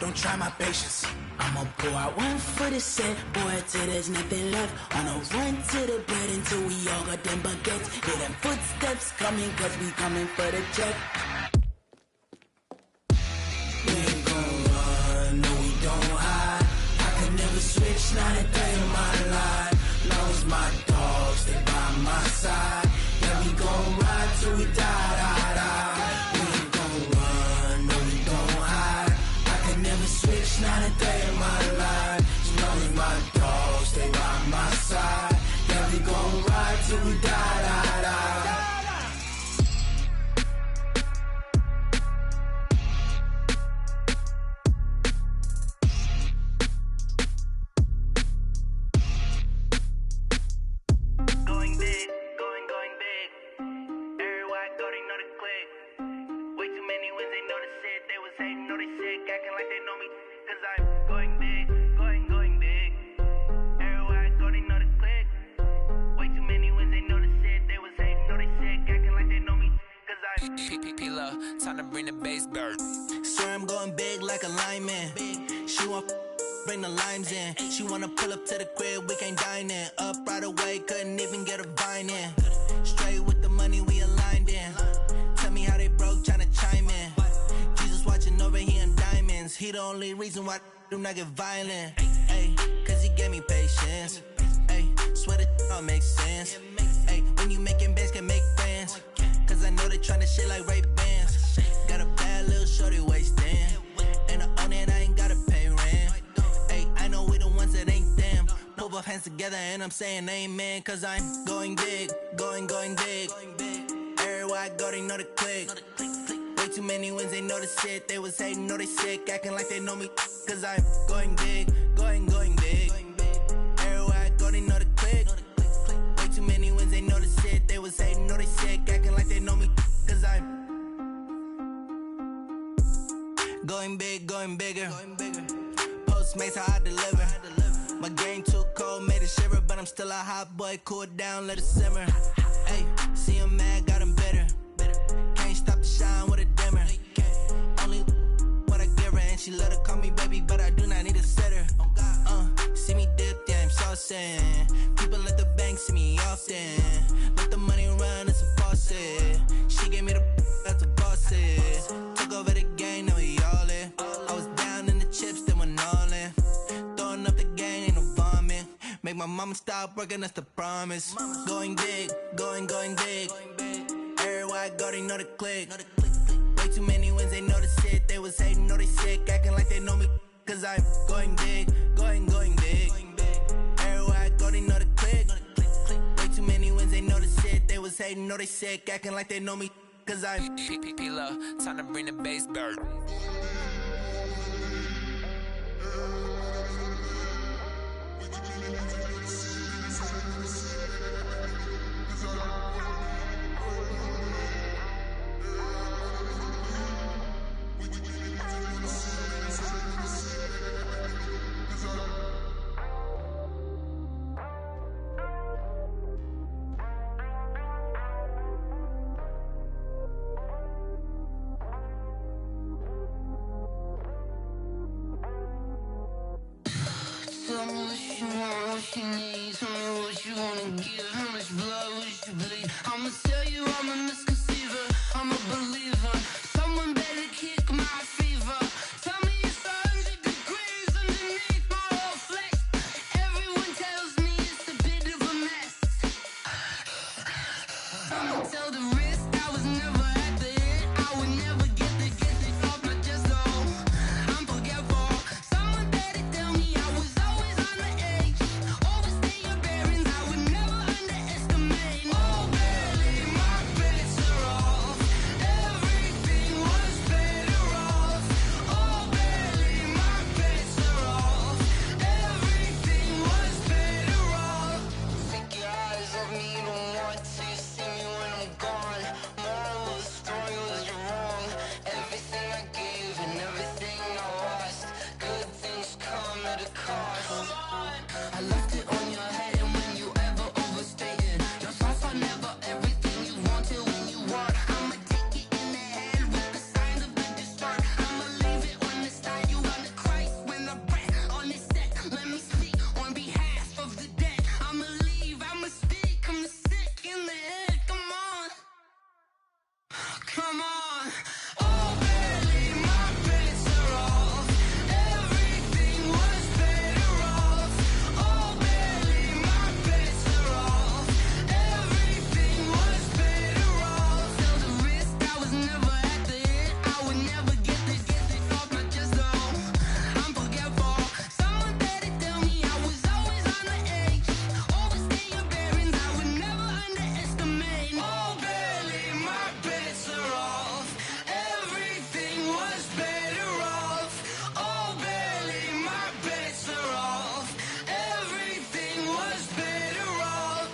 Don't try my patience. I'ma pour out one for the set, boy, till there's nothing left. On a run to the bread until we all got them baguettes. Hear them footsteps coming, cause we coming for the check. We ain't gon' run, no we don't hide. I can never switch, not a day in my life. Long as my dogs, they by my side. Yeah, we gon' ride till we die, die, die. We ain't gon' run, no we don't hide. I can never switch, not a day in my life. As long as my dogs, they by my side. Yeah, we gon' ride till we die, die, die. Going big, going big. Everywhere I go, they know the click. Way too many wins, they know the shit. They was hating, know they sick, acting like they know me. Cause I'm going big, going big. Everywhere I go, they know the click. Way too many wins, they know the shit. They was hating, know they sick, acting like they know me. Cause I'm P-P-P-Love, time to bring the bass bird. Swear I'm going big like a lineman. She want bring the limes in. She wanna pull up to the crib, we can't dine in. Up right away, couldn't even get a vine in. Straight with the money, we aligned in. Tell me how they broke, tryna chime in. Jesus watching over here in diamonds. He the only reason why I do not get violent. Ay, cause he gave me patience. Ay, swear that all makes sense. Ay, when you making bands, can make friends. Cause I know they tryna shit like Ray-Bans. Got a bad little shorty wasting. And I own it, I ain't gotta pay rent. Ay, I know we the ones that ain't them. Put both hands together and I'm saying amen. Cause I'm going big, going big. Everywhere I go, they know the click. Way too many wins, they know the shit. They was hating, know they sick, acting like they know me. Cause I'm going big, going big. Everywhere I go, they know the click. Way too many wins, they know the shit. They was hating, know they sick, acting like they know me. Cause I'm going big, going bigger. Postmates how I deliver. My game too cold, made it shiver, but I'm still a hot boy. Cool down, let it simmer. Hey, see him mad, got him bitter. Can't stop the shine with a dimmer. Only what I give her, and she let her call me baby, but I do not need a sitter. See me dip, yeah, I'm saucing. People at the bank see me often. Let the money run, it's a faucet. She gave me the that's a faucet. Took over the game, now we all in. I was down in the chips, then went all in. Throwing up the gang, ain't no vomit. Make my mama stop working, that's the promise. Going big, going big. Everywhere I go, they know the click. Way too many wins, they know the shit. They was hating, know they sick, acting like they know me. Cause I'm going big, going big. Everywhere I go, they know the click. Way too many wins, they know the shit. They was hating, know they sick, acting like they know me. Cause I'm P-P-P-Love, time to bring the bass bird. Tell me what you want, what you need. Tell me what you wanna give. How much blood would you bleed? I'ma tell you I'm a misconceiver. I'm a believer. Someone better kick my fever. Tell me it's 100 degrees underneath my whole flesh. Everyone tells me it's a bit of a mess. I'ma tell the risk I was never at the end. I would never get it off my chest. Oh, I'm forgetful. Someone better tell me I was always on the edge. Overstay your bearings, I would never underestimate. Oh, barely, my credit's so I left it on your head, and when you ever overstay it, just fast or never, everything you wanted when you want. I'ma take it in the head with the signs of the destroyer. I'ma leave it on the side, you on the Christ when the breath on this set. Let me speak on behalf of the dead. I'ma leave, I'ma speak, I'm sick in the head. Come on, come on. Oh, barely my bits are off. Everything was better off. Oh, barely my bits are off. Everything was better off. Felt the risk, I was never at the hit. I would never get this off my chest though. I'm forgetful. Someone better tell me I was always on the edge. Overstay your bearings, I would never underestimate. Oh, barely my bits are off. Everything was better off. Oh, barely my bits are off. Everything was better off.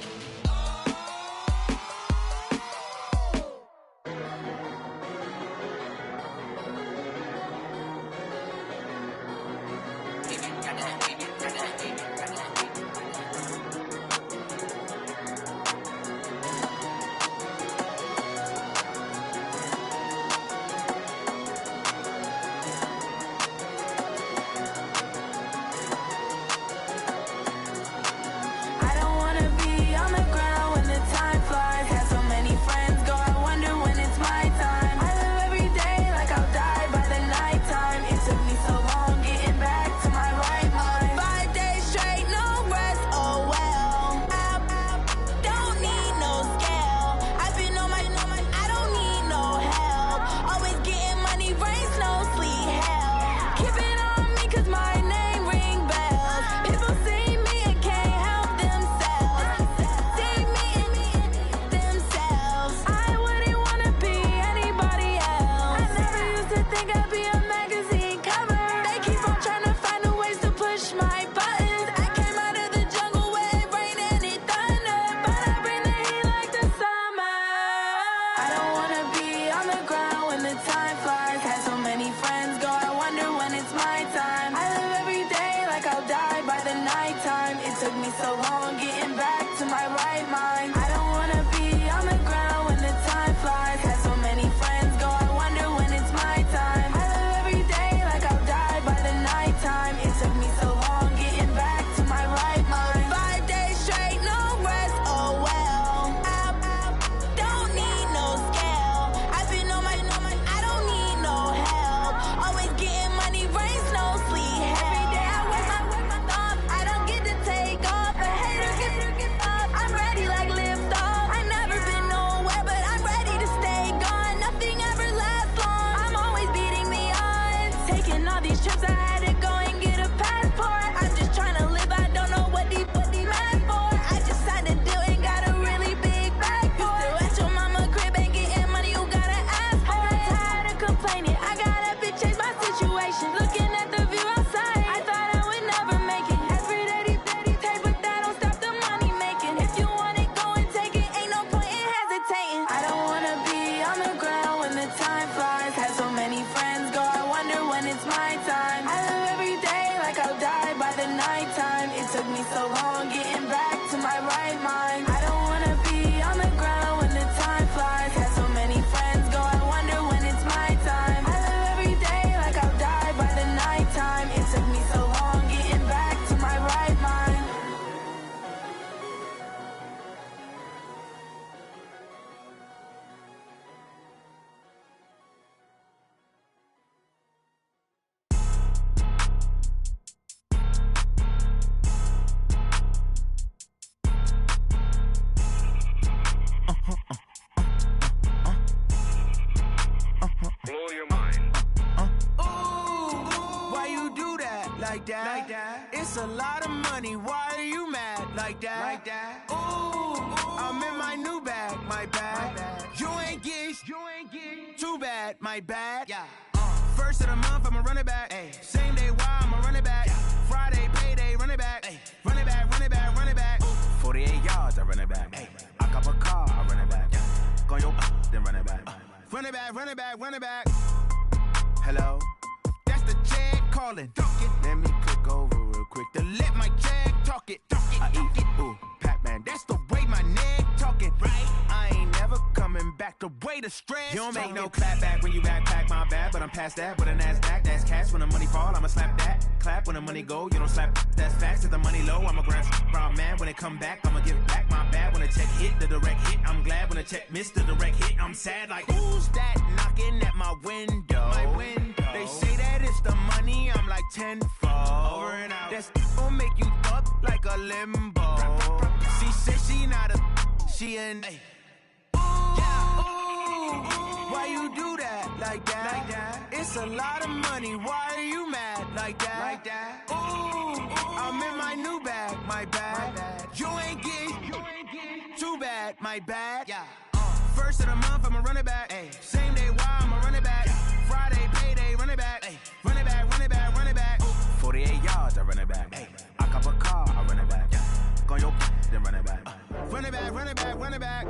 I don't wanna be on the ground when the time flies. Had so many friends go, I wonder when it's my time. I live every day like I'll die by the nighttime. It took me so long getting back to my right mind. 5 days straight, no rest, oh well. I don't need no scale. I've been on my, I don't need no help. Always getting money, rain, snow, sleet, hell. Keep it on me cause my name ring bells. People see me and can't help themselves. See me and themselves. I wouldn't wanna be anybody else. I never used to think I'd be a magazine cover. They keep on trying to find new ways to push my buttons. I came out of the jungle where it rained and it thundered, but I bring the heat like the summer. I don't wanna be on the ground when the time flies. Had so many friends go, I wonder when it's my time. I live every day like I'll die by the nighttime. It took me so long getting back to my right mind. I don't wanna be on the ground when the time flies. Had so many friends go, I wonder when it's my time. I live every day like I'll die by the nighttime. It took me so long getting back to my right mind. 5 days straight, no rest, oh well. I don't need no scale. I've been on my, I don't need no help. Always getting money, rain, snow, sleet, hell. Every day I work my thumb, I don't get to take off. A hater get up, I'm ready like lift off. I never been nowhere, but I'm ready to stay gone. Nothing ever lasts long, I'm always beating the odds. Taking all these trips, I had to go and get a passport. I'm just trying to live, I don't know what these mad for. I just signed a deal and got a really big bag for it. Still at your mama crib and getting money, you gotta ask for it. Tired of complaining, I got up and changed my situation. Looking at the view outside, I thought I would never make it. Every day they take, but that don't stop the money making. If you want it, go and take it, ain't no point in hesitating. I don't wanna be on the ground when the time flies. Had so many friends go, I wonder when it's my time. I live every day like I'll die by the nighttime. It took me so long getting back to my right mind. I don't wanna be on the ground when the time flies. Had so many friends go, I wonder when it's my time. I live every day like I'll die by the nighttime. It took me so long getting back to my right mind. Blow your mind. Why you do that like that? It's a lot of money. Why are you mad like that? Ooh, I'm in my new bag, my bad. You ain't getting too bad, my bad. Yeah. First of the month, I'ma run it back. Same day, why I'ma run it back. Friday, payday, run it back. Run it back, run it back, run it back. 48 yards, I run it back. I cop a car, I run it back. Go yo, then run it back. Run it back, run it back, run it back. Hello? That's the check calling. Let me click over real quick. quick to let my jag talk it. I eat it, ooh, Pac-Man, that's the way my neck talking. Right, I ain't never coming back the way the stress. You don't make no clap back when you backpack, my bad, but I'm past that with a NASDAQ. That's cash when the money fall, I'ma slap that. Clap when the money go, you don't slap. That's facts. If the money low, I'ma grab brown man. When it come back, I'ma give back my bad. When the check hit, the direct hit, I'm glad. When the check missed the direct hit, I'm sad. Like, who's that knocking at my window? My window. They say that it's the money, I'm like tenfold. Over and out. That's gon' make you up like a limbo. She said she not a, she an. Ay. Why you do that like that? Like that? It's a lot of money. Why are you mad like that? Like that? Ooh, I'm in my new bag, my bad. You ain't get too bad, my bad. Yeah. First of the month, I'ma run it back. Ay. Same day, why I'ma run it back? Yeah. Friday, payday, run it back. Ay. Run it back, run it back, run it back. 48 yards, I run it back. Ay. I cop a car, I run it back. Yeah. Go on your then run it back. Run it back, run it back, run it back.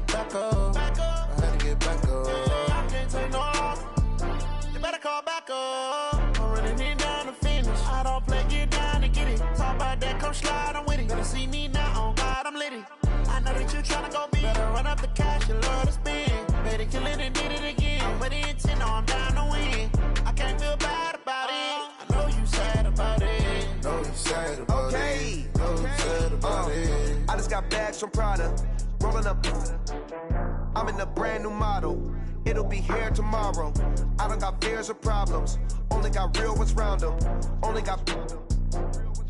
Back up. I had to get back up. I can't take no off. You better call back up. I'm running it down to finish. I don't play, get down to get it. Talk about that, come slide, I'm with it. Better see me now, on God, I'm litty. I know that you tryna go big. Better run up the cash, you love to spend. Better kill it and did it again. I'm with the intent, no, I'm down to win. I can't feel bad about it. I know you sad about it. Know you sad about it. Know you sad about it. I just got bags from Prada. Rolling up, I'm in a brand new model. It'll be here tomorrow. I don't got fears or problems. Only got real ones round them. Only got.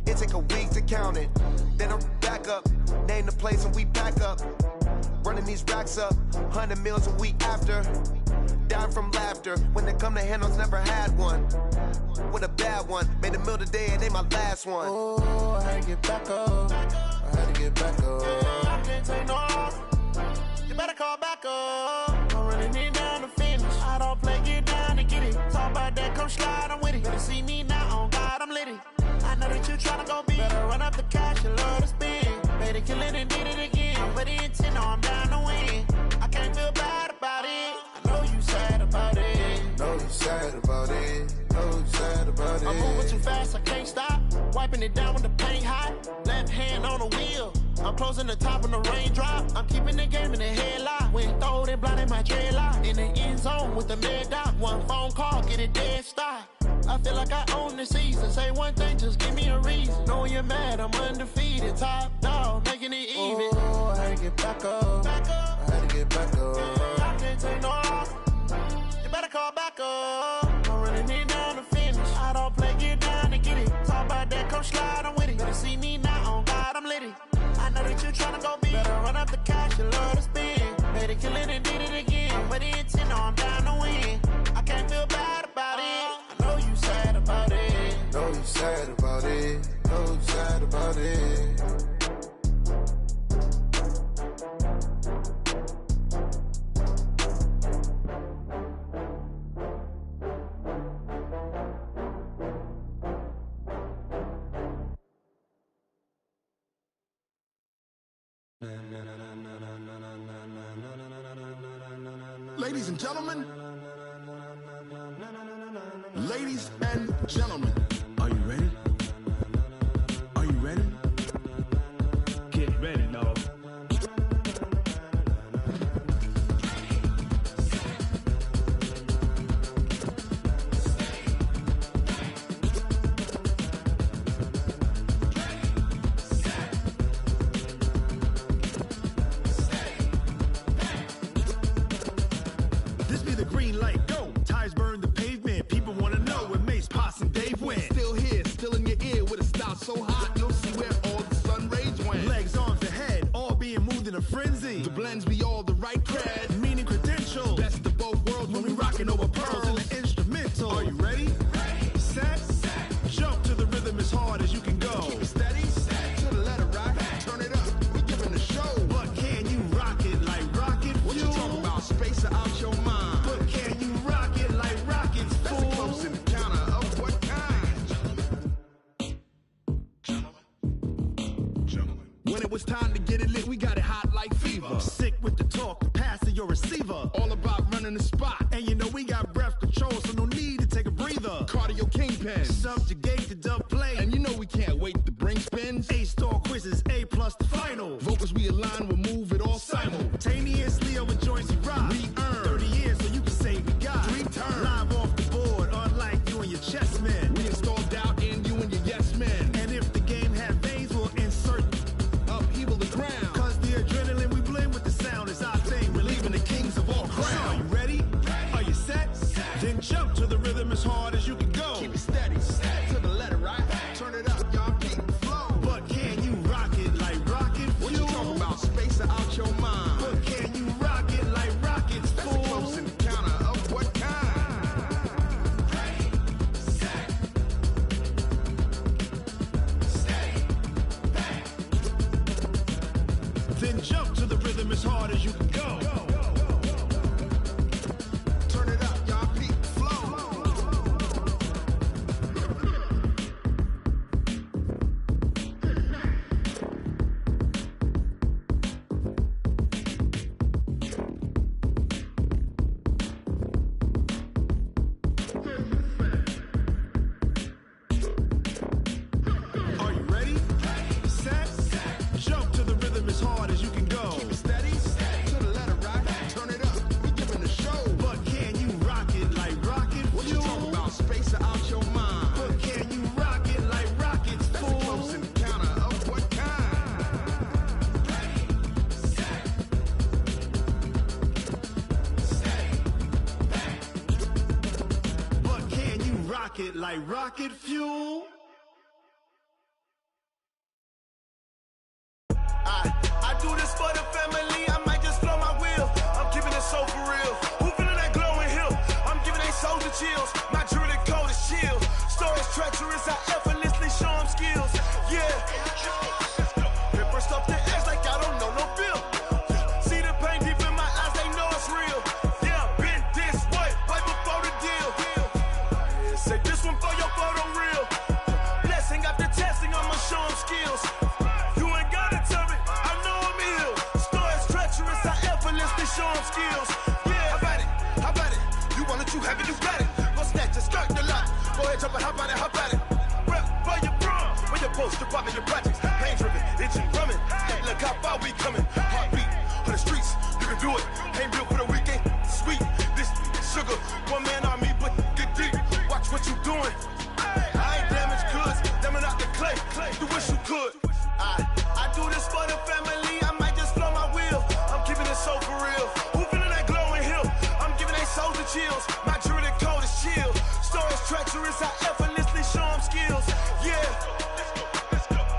It take a week to count it. Then I'm back up. Name the place and we pack up. Running these racks up. 100 meals a week after. Down from laughter. When they come to handles, never had one. With a bad one. Made a meal today and they my last one. Oh, I had to get back up. I had to get back up. I can't take no off. You better call back up. I'm running it down to finish. I don't play, get down to get it. Talk about that, come slide, I'm with it. Better see me now, on God, I'm litty. I know that you tryna go big. Better run up the cash, you love to spend. Better kill it and did it again. I'm with the intent, no, I'm down to win. I can't feel bad about it. I know you sad about it. Know you sad about it. Know you sad about it. I'm moving too fast, I can't stop. Wiping it down when the paint hot. Left hand on the wheel. I'm closing the top when the raindrop. I'm keeping the game in the headlock. When throw it blind in my dreadlock. In the end zone with the mad dot. One phone call, get it dead stop. I feel like I own the season. Say one thing, just give me a reason. Knowing you're mad, I'm undefeated. Top dog, making it even. Oh, I had to get back up. I had to get back up. I can't take no off. You better call back up. I'm running it down to finish. I don't play, get down to get it. Talk about that, come slide, I'm with it. Better see me now, on God, I'm litty. I know that you tryna go big. Better run up the cash, you love to spend. Better kill it and did it again. I'm with the intent, no, I'm down to win. I can't feel bad about it. I know you sad about it. Know you sad about it. Know you sad about it. Ladies and gentlemen, ladies and gentlemen, are you ready? Are you ready? Get ready, dog. So hot, you'll see where all the sun rays went. Legs, arms, ahead, all being moved in a frenzy. The blends be all the right cred, meaning credentials. Best of both worlds when we rockin' over pearls in the instrumental. Are you ready? Set, jump to the rhythm as hard as you can go. Keep it steady, to the letter rock. Turn it up, we giving a show. But can you rock it like rocket fuel? What you talking about? Space out your mind. But can you rock it like rockets, fool? That's a close encounter of what kind? When get it lit, we got it hot like fever. Sick with the talk, the pass to your receiver. All about running the spot. And you know we got breath control, so no need to take a breather. Cardio kingpin. Subjugate the dub play. And you know we can't wait to bring spins. A-star quizzes, A+ the final. Vocals we align, we'll move it all simultaneously over joints we rock. We earn 30 years, so you can say we got 3 turns. Live off the board, unlike you and your chess men. We install doubt in you and your yes men. And if the game had veins, we'll insert upheaval the ground. Cause the adrenaline we blend with the sound is our thing. We're leaving the kings of all crowns. So are you ready? Are you set? Then jump to the rhythm as hard as you can go. Keep it steady, to the letter, right? Turn it up, y'all keep the flow. But can you rock it like rocket fuel? What you talking about? Space out your mind. But can you rock it like rockets, That's fool? a close encounter of what kind? Ready, set, steady, back. Then jump to the rhythm as hard as you can go. Turn it up, y'all keep the flow. Are you ready? Set, jump to the rhythm as hard as you can go. Keep it steady, to the letter, right? Turn it up, we giving the show. But can you rock it like rocket What you fuel? talking about? Space out your mind. But can you rock it like rockets, That's a fool? close encounter of what kind? Ready, set, steady, back. But can you rock it like rocket fuel? I do this for the family, I might just blow my wheel. I'm keeping it so for real. Who feeling that glowing hill? I'm giving they soldier chills. My jewelry code is chill. Stories treacherous, I effortlessly show them skills. Yeah. Paper stuff the edge like I don't know no bill. See the pain deep in my eyes, they know it's real. Yeah, been this way, right before the deal. Say this one for your photo real. Blessing after testing, I'ma show them skills. You ain't gotta tell me, I know I'm ill. Stories treacherous, I effortlessly show them skills. Yeah, how about it? How about it? You want it, you have it, you got it. Go snatch it, skirt the lot. Go ahead, jump it, how about it? How about it? Rep for your prom, when your poster popping your projects. Pain driven, itching, drumming. Hey, look how far we coming. Heartbeat on the streets, you can do it. Ain't built for the weekend. Sweet, this sugar, one man army, but get deep. Watch what you doing. I ain't damaged goods, damn out the clay. You wish you could. I do this for the family, I might just blow my wheel. I'm keeping it so for real. Who feeling that glowing hill? I'm giving they soldier chills. My jewelry code is chill. Stories treacherous, I effortlessly show them skills. Yeah.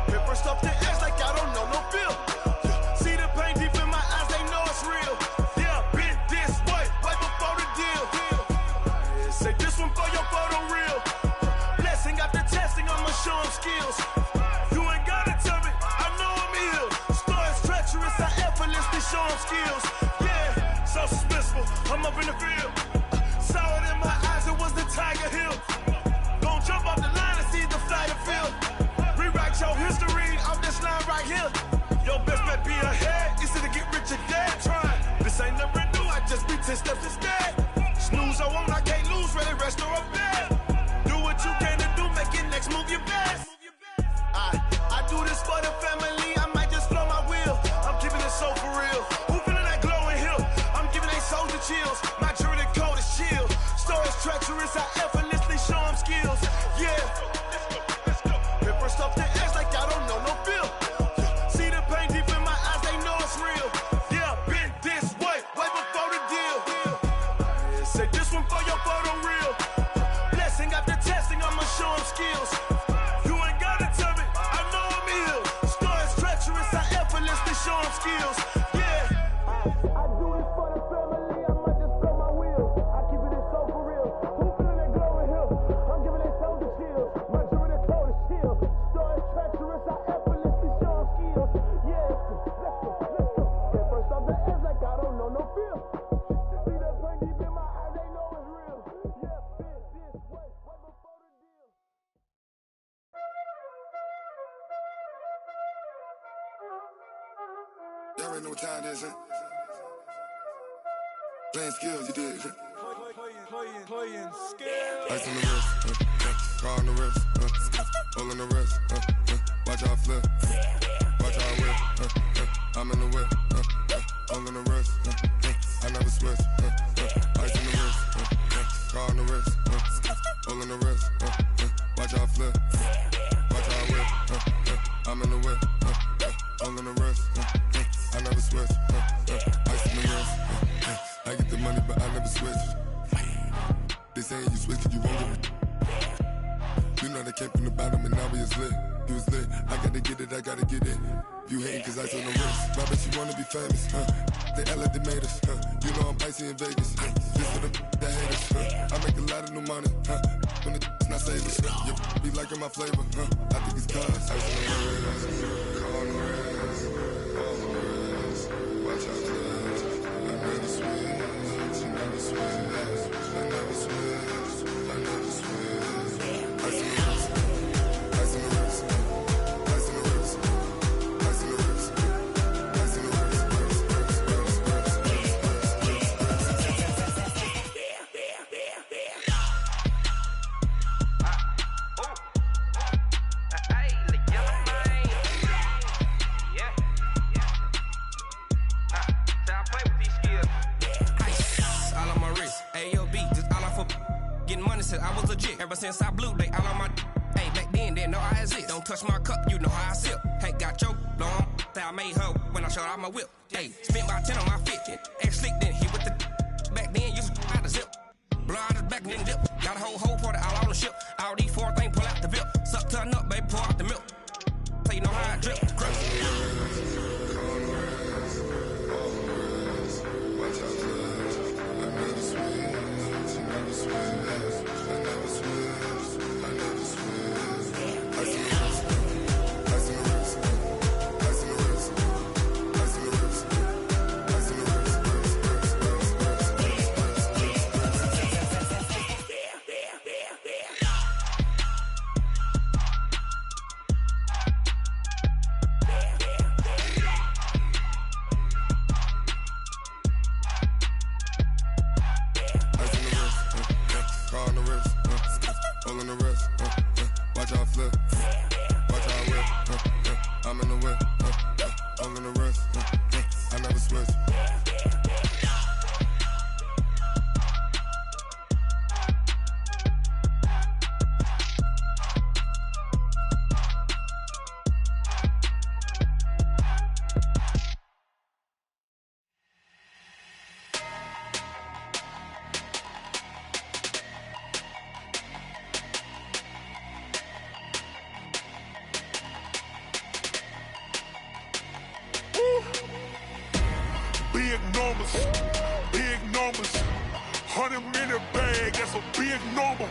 Paper stuff the edge like I don't know no bill. See the pain deep in my eyes, they know it's real. Yeah, been this way, right before the deal. Say this one for your photo real. Blessing after testing, I'ma show them skills. You ain't gotta tell me, I know I'm ill. Stories treacherous, I effortlessly show them skills. Yeah, so suspenseful, I'm up in the field. Saw it in my eyes, it was the Tiger Hill. Don't jump off the line and see the fly the field. Rewrite your history off this line right here. Your best bet be ahead, easy to get rich or dead. Try, this ain't never new, I just be 10 steps instead. Snooze I won't, I can't lose, ready, rest or a bed. Do what you can to do, make your next move your best. I do this for the family, I might just blow my wheel. I'm keeping it so for real. Who feeling that glowing hill? I'm giving they soldier chills. My jewelry code is chill. Stories treacherous, I effortlessly show them skills. Yeah. Paper stuff the edge like I don't know no bill. See the pain deep in my eyes, they know it's real. Yeah, been this way, right before the deal. Say this one for your photo real. Blessing after testing, I'ma show them skills. You ain't gotta tell me, I know I'm ill. Stories treacherous, I effortlessly show them skills. Yeah. I do this for the family, I might just blow my wheel. I keep it so for real. Who feeling that glowing hill? I'm giving they soldier chills. My jewelry code is chill. Stories treacherous, I effortlessly show them skills. Yeah, let's go. Get first off the edge like I don't know no feel. See that pain deep in my eyes, they know it's real. Yeah, been this way, right before the deal. Y'all already know what time it is, huh? Playing skills, you did. Playing skills. Ice on the wrist, car on the wrist, all on the wrist, watch how I flip, watch how I whip, I'm in the whip, all on the wrist, I never switch, ice on the wrist, car on the wrist, all on the wrist, watch how I flip, watch how I whip, I'm in the whip, all on the wrist, I never switch, ice on the wrist, I get the money but I never switch. They saying you switch and you won't get it. You know they came from the bottom and now we is lit. You was lit, I gotta get it, I gotta get it. You hating cause ice on the wrist. My bitch, you wanna be famous, They act like they made us, You know I'm icy in Vegas, Just for them that hate us, I make a lot of new money, When it's not savers, You be liking my flavor, I think it's cause ice on the wrist, car on the wrist, all on the wrist, watch out for this. I never switch, you never switch. I never switch, I never switch. Ice on the wrist, ice on the wrist, ice on the wrist, ice on the wrist, ice on the I was legit. Ever since I blew, they all on my hey, back then, didn't know I exist. Don't touch my cup, you know how I sip. Hey, got your long, that I made her when I showed out my whip. Hey, spent my 10 on my 50. Ex slick, then hit with the back then, used to out the zip. Blow out his back and then dip. Got a whole party all on the ship. All these four things pull out the VIP. Suck turn up, baby, pour out the milk. So you know how I drip. Crush. Big numbers, 100-minute bag, that's a big number.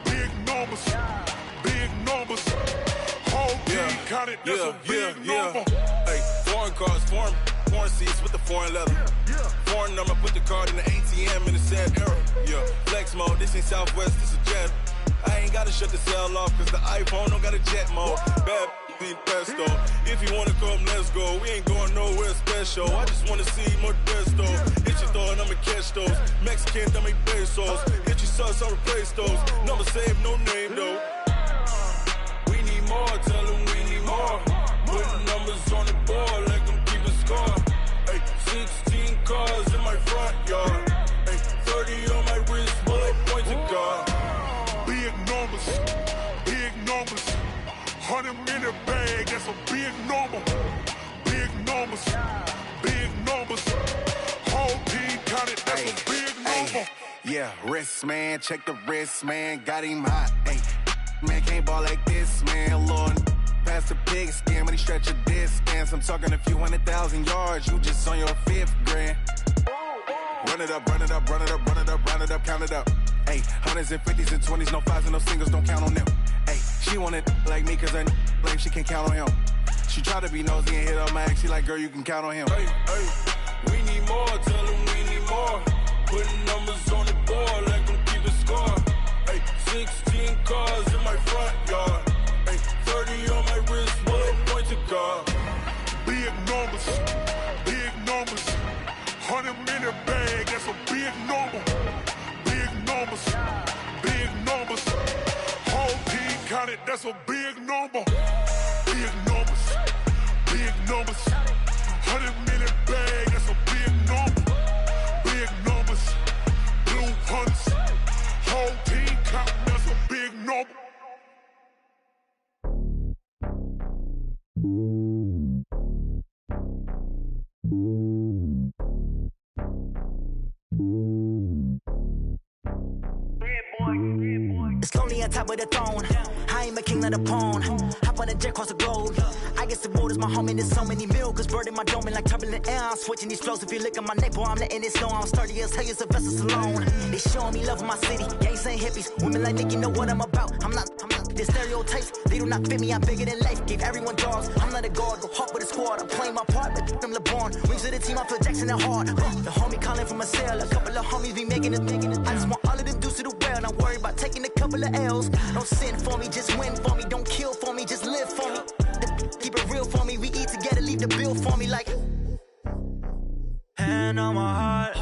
Big numbers, whole team counted, that's a big number. Hey, foreign cars, foreign seats with the foreign leather. Foreign number, put the card in the ATM in the sad era. Yeah, flex mode, this ain't Southwest, this a jet. I ain't gotta shut the cell off, cause the iPhone don't got a jet mode. Bad be pesto. If you wanna come, let's go. We ain't going nowhere special. I just wanna see Modesto. Hit your thought, I'ma catch those. Mexican, I make pesos. Hit your sus, I'll replace those. Number saved, no name though. We need more, tell them we need more. Putting numbers on the board like I'm keeping score. Hey, 16 cars in my front yard. Hey, 30 on my wrist, bullet point to God. Big numbers, 100-minute bag, that's a big number. Big numbers, whole team counted, that's a big number. Yeah, wrist man, check the wrist man, got him hot. Ay, man can't ball like this, man. Lord, past the pig skin when he stretch a distance. I'm talking a few 100,000 yards, you just on your 5th grand. Run it up, run it up, run it up, run it up, run it up, count it up. Ay, 100s and 50s and 20s, no 5s and no singles, don't count on them. Ay, she want it like me, cause her blame she can't count on him. She try to be nosy and hit up my ex, she like, girl, you can count on him. Hey, we need more, tell them we need more. Putting numbers on the board like I'm keeping score. Hey, 16 cars in my front yard. Hey, 30 on my wrist, bullet point to God. Big numbers, that's a big number. Big numbers, big numbers. 100 million bag, that's a big number. Big numbers, blue hunts. Whole team counting, that's a big number. It's lonely on top of the throne. I ain't a king, not a pawn. Hop on a jet across the globe. I guess the world is my home and there's so many milkers bird in my dome and like turbulent air. I'm switching these flows. If you look at my neck, boy, I'm letting it snow. I'm sturdy as hell, as a vessel alone. They showing me love in my city. Gangs ain't hippies. Women like Nicki know what I'm about. I'm not the stereotypes. They do not fit me. I'm bigger than life. Gave everyone dogs. I'm not a guard. Go hard with a squad. I'm playing my part, but them LeBron. Rings to the team. I feel Jackson and hard. The homie calling from a cell. A couple of homies be making it. I just want all of them dudes to do well. Not worry about taking a couple of L's. Don't sin for me, just win for me. Don't kill for me, just live for me. Keep it real for me. We eat together, leave the bill for me like. Hand on my heart,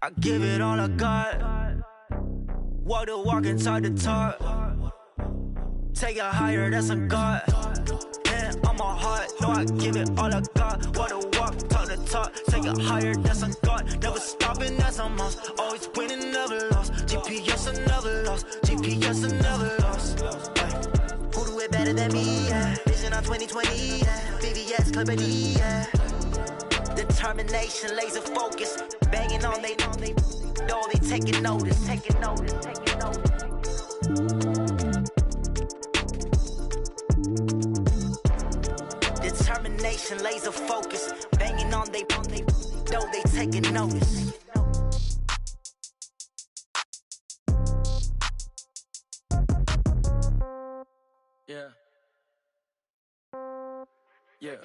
I give it all I got. Walk the walk inside the talk. Take it higher, that's a God. Hand on my heart, no, I give it all I got. Walk the walk, talk the talk. Take it higher, that's a God. Never stopping, that's a must. Always winning, never lost. GPS, I never lost. GPS, I never lost. Who do it better than me? Yeah. Vision on 2020. Yeah. VVS, Clippity. Yeah. Determination, laser focus. Banging on they know they taking notice. Taking notice. Taking notice. Determination, laser focus. Banging on they know they taking notice. Yeah. Yeah.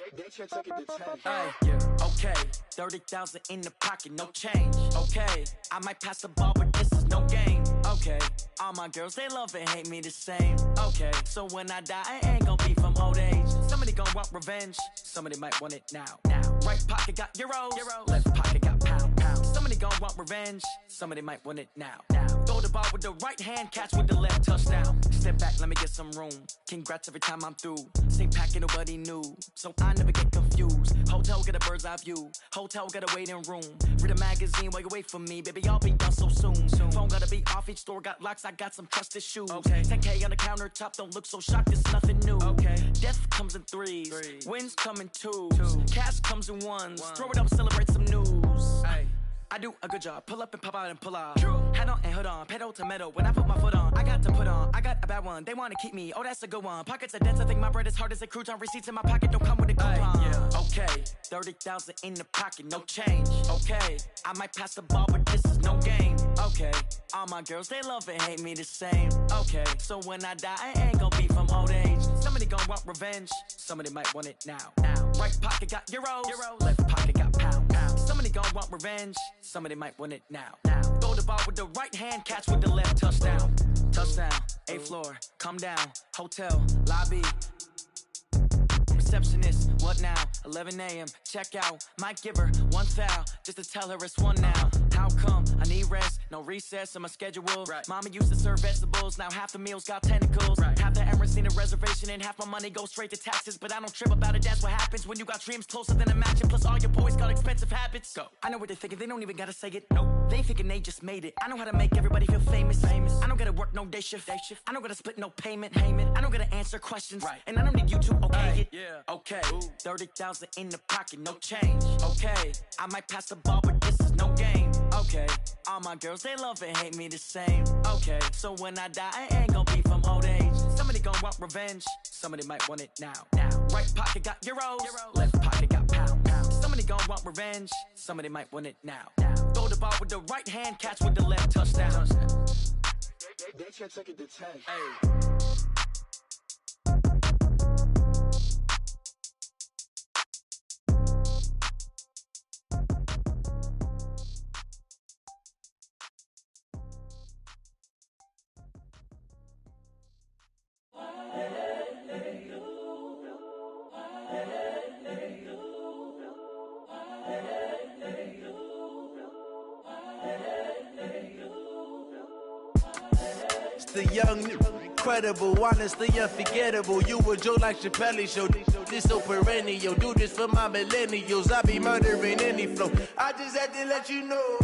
Hey, yeah. Okay. 30,000 in the pocket, no change. Okay. I might pass the ball, but this is no game. Okay. All my girls, they love and hate me the same. Okay. So when I die, I ain't gonna be from old age. Somebody gonna want revenge. Somebody might want it now. Right pocket got euros. Left pocket got pounds. Somebody gonna want revenge. Somebody might want it now. Throw the ball with the right hand, catch with the left, touchdown. Step back, let me get some room. Congrats every time I'm through. Same packet, nobody knew. So I never get confused. Hotel get a bird's eye view. Hotel get a waiting room. Read a magazine while you wait for me. Baby, I'll be done so soon. Phone gotta be off, each store got locks. I got some trusted shoes. Okay. 10K on the countertop, don't look so shocked, it's nothing new. Okay. Death comes in threes. Wins come in twos. Cash comes in ones. Throw it up, celebrate some news. Ay. I do a good job, pull up and pop out and pull off. Head on and hood on, pedal to metal. When I put my foot on, I got to put on. I got a bad one, they wanna keep me. Oh, that's a good one. Pockets are dense, I think my bread is hard as a crouton. Receipts in my pocket don't come with a coupon. Yeah. Okay, 30,000 in the pocket, no change. Okay, I might pass the ball, but this is no game. Okay, all my girls, they love and hate me the same. Okay, so when I die, I ain't gonna be from old age. Somebody gonna want revenge. Somebody might want it now. Right pocket got euros. Left pocket got pounds. Somebody gonna want revenge. Somebody might want it now. Throw the ball with the right hand, catch with the left, touchdown. Touchdown, 8th floor, come down, hotel, lobby. Receptionist, what now? 11 a.m., check out. Might give her one foul, just to tell her it's one now. How come? I need rest, no recess in my schedule. Right. Mama used to serve vegetables, now half the meals got tentacles. Right. Half the Emirates need a reservation and half my money goes straight to taxes. But I don't trip about it, that's what happens when you got dreams closer than a match. And plus all your boys got expensive habits. Go. I know what they're thinking, they don't even gotta say it. Nope. They ain't thinking they just made it. I know how to make everybody feel famous. I don't gotta work no day shift. I don't gotta split no payment. I don't gotta answer questions. Right. And I don't need you to okay it. Yeah. Okay. 30,000 in the pocket, no change. Okay. I might pass the ball, but this is no game. Okay. All my girls, they love and hate me the same. Okay. So when I die, I ain't gonna be from old age. Somebody gonna want revenge. Somebody might want it now. Right pocket got euros. Left pocket got pounds. Somebody gonna want revenge. Somebody might want it now. Throw the ball with the right hand, catch with the left, touchdown. They can't take it to 10. Hey. The young nigga. incredible, honestly unforgettable. You a joke like Chappelle Show. This so perennial. Do this for my millennials. I be murdering any flow. I just had to let you know.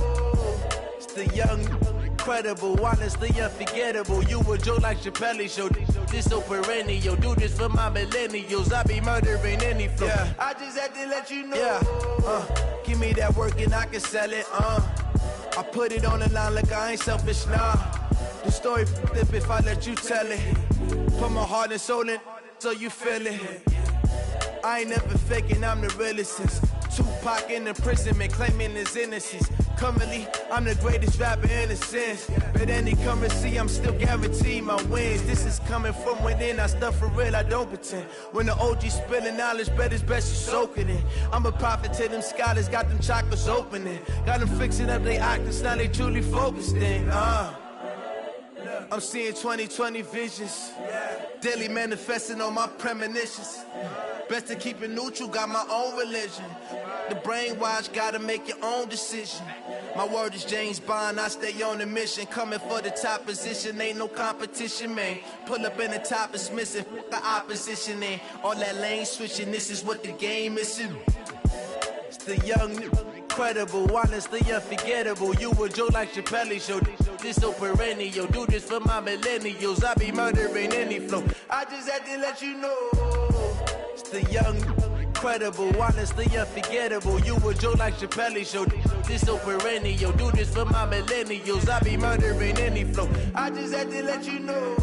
It's the young, incredible, honestly unforgettable. You a joke like Chappelle Show. This so perennial. Do this for my millennials. I be murdering any flow. Yeah. I just had to let you know. Yeah. Give me that work and I can sell it. I put it on the line like I ain't selfish, nah. The story flip if I let you tell it. Put my heart and soul in so you feel it. I ain't never faking, I'm the realest since Tupac in imprisonment, claiming his innocence. Currently, I'm the greatest rapper in a sense. But any currency, I'm still guaranteed my wins. This is coming from within, I stuff for real, I don't pretend. When the OG spilling knowledge, bet it's best you soak it in. I'm a prophet to them scholars, got them chakras opening. Got them fixing up they octaves, now they truly focused in. I'm seeing 2020 visions. Daily manifesting on my premonitions. Best to keep it neutral, got my own religion. The brainwash, gotta make your own decision. My word is James Bond, I stay on the mission. Coming for the top position, ain't no competition, man. Pull up in the top, it's missing, the opposition ain't. All that lane switching, this is what the game is. It's the young, incredible, honestly unforgettable. You a joke like Chappelle Show. This so perennial. Do this for my millennials. I be murdering any flow. I just had to let you know. It's the young, incredible, honestly unforgettable. You a joke like Chappelle Show. This so perennial. Do this for my millennials. I be murdering any flow. I just had to let you know.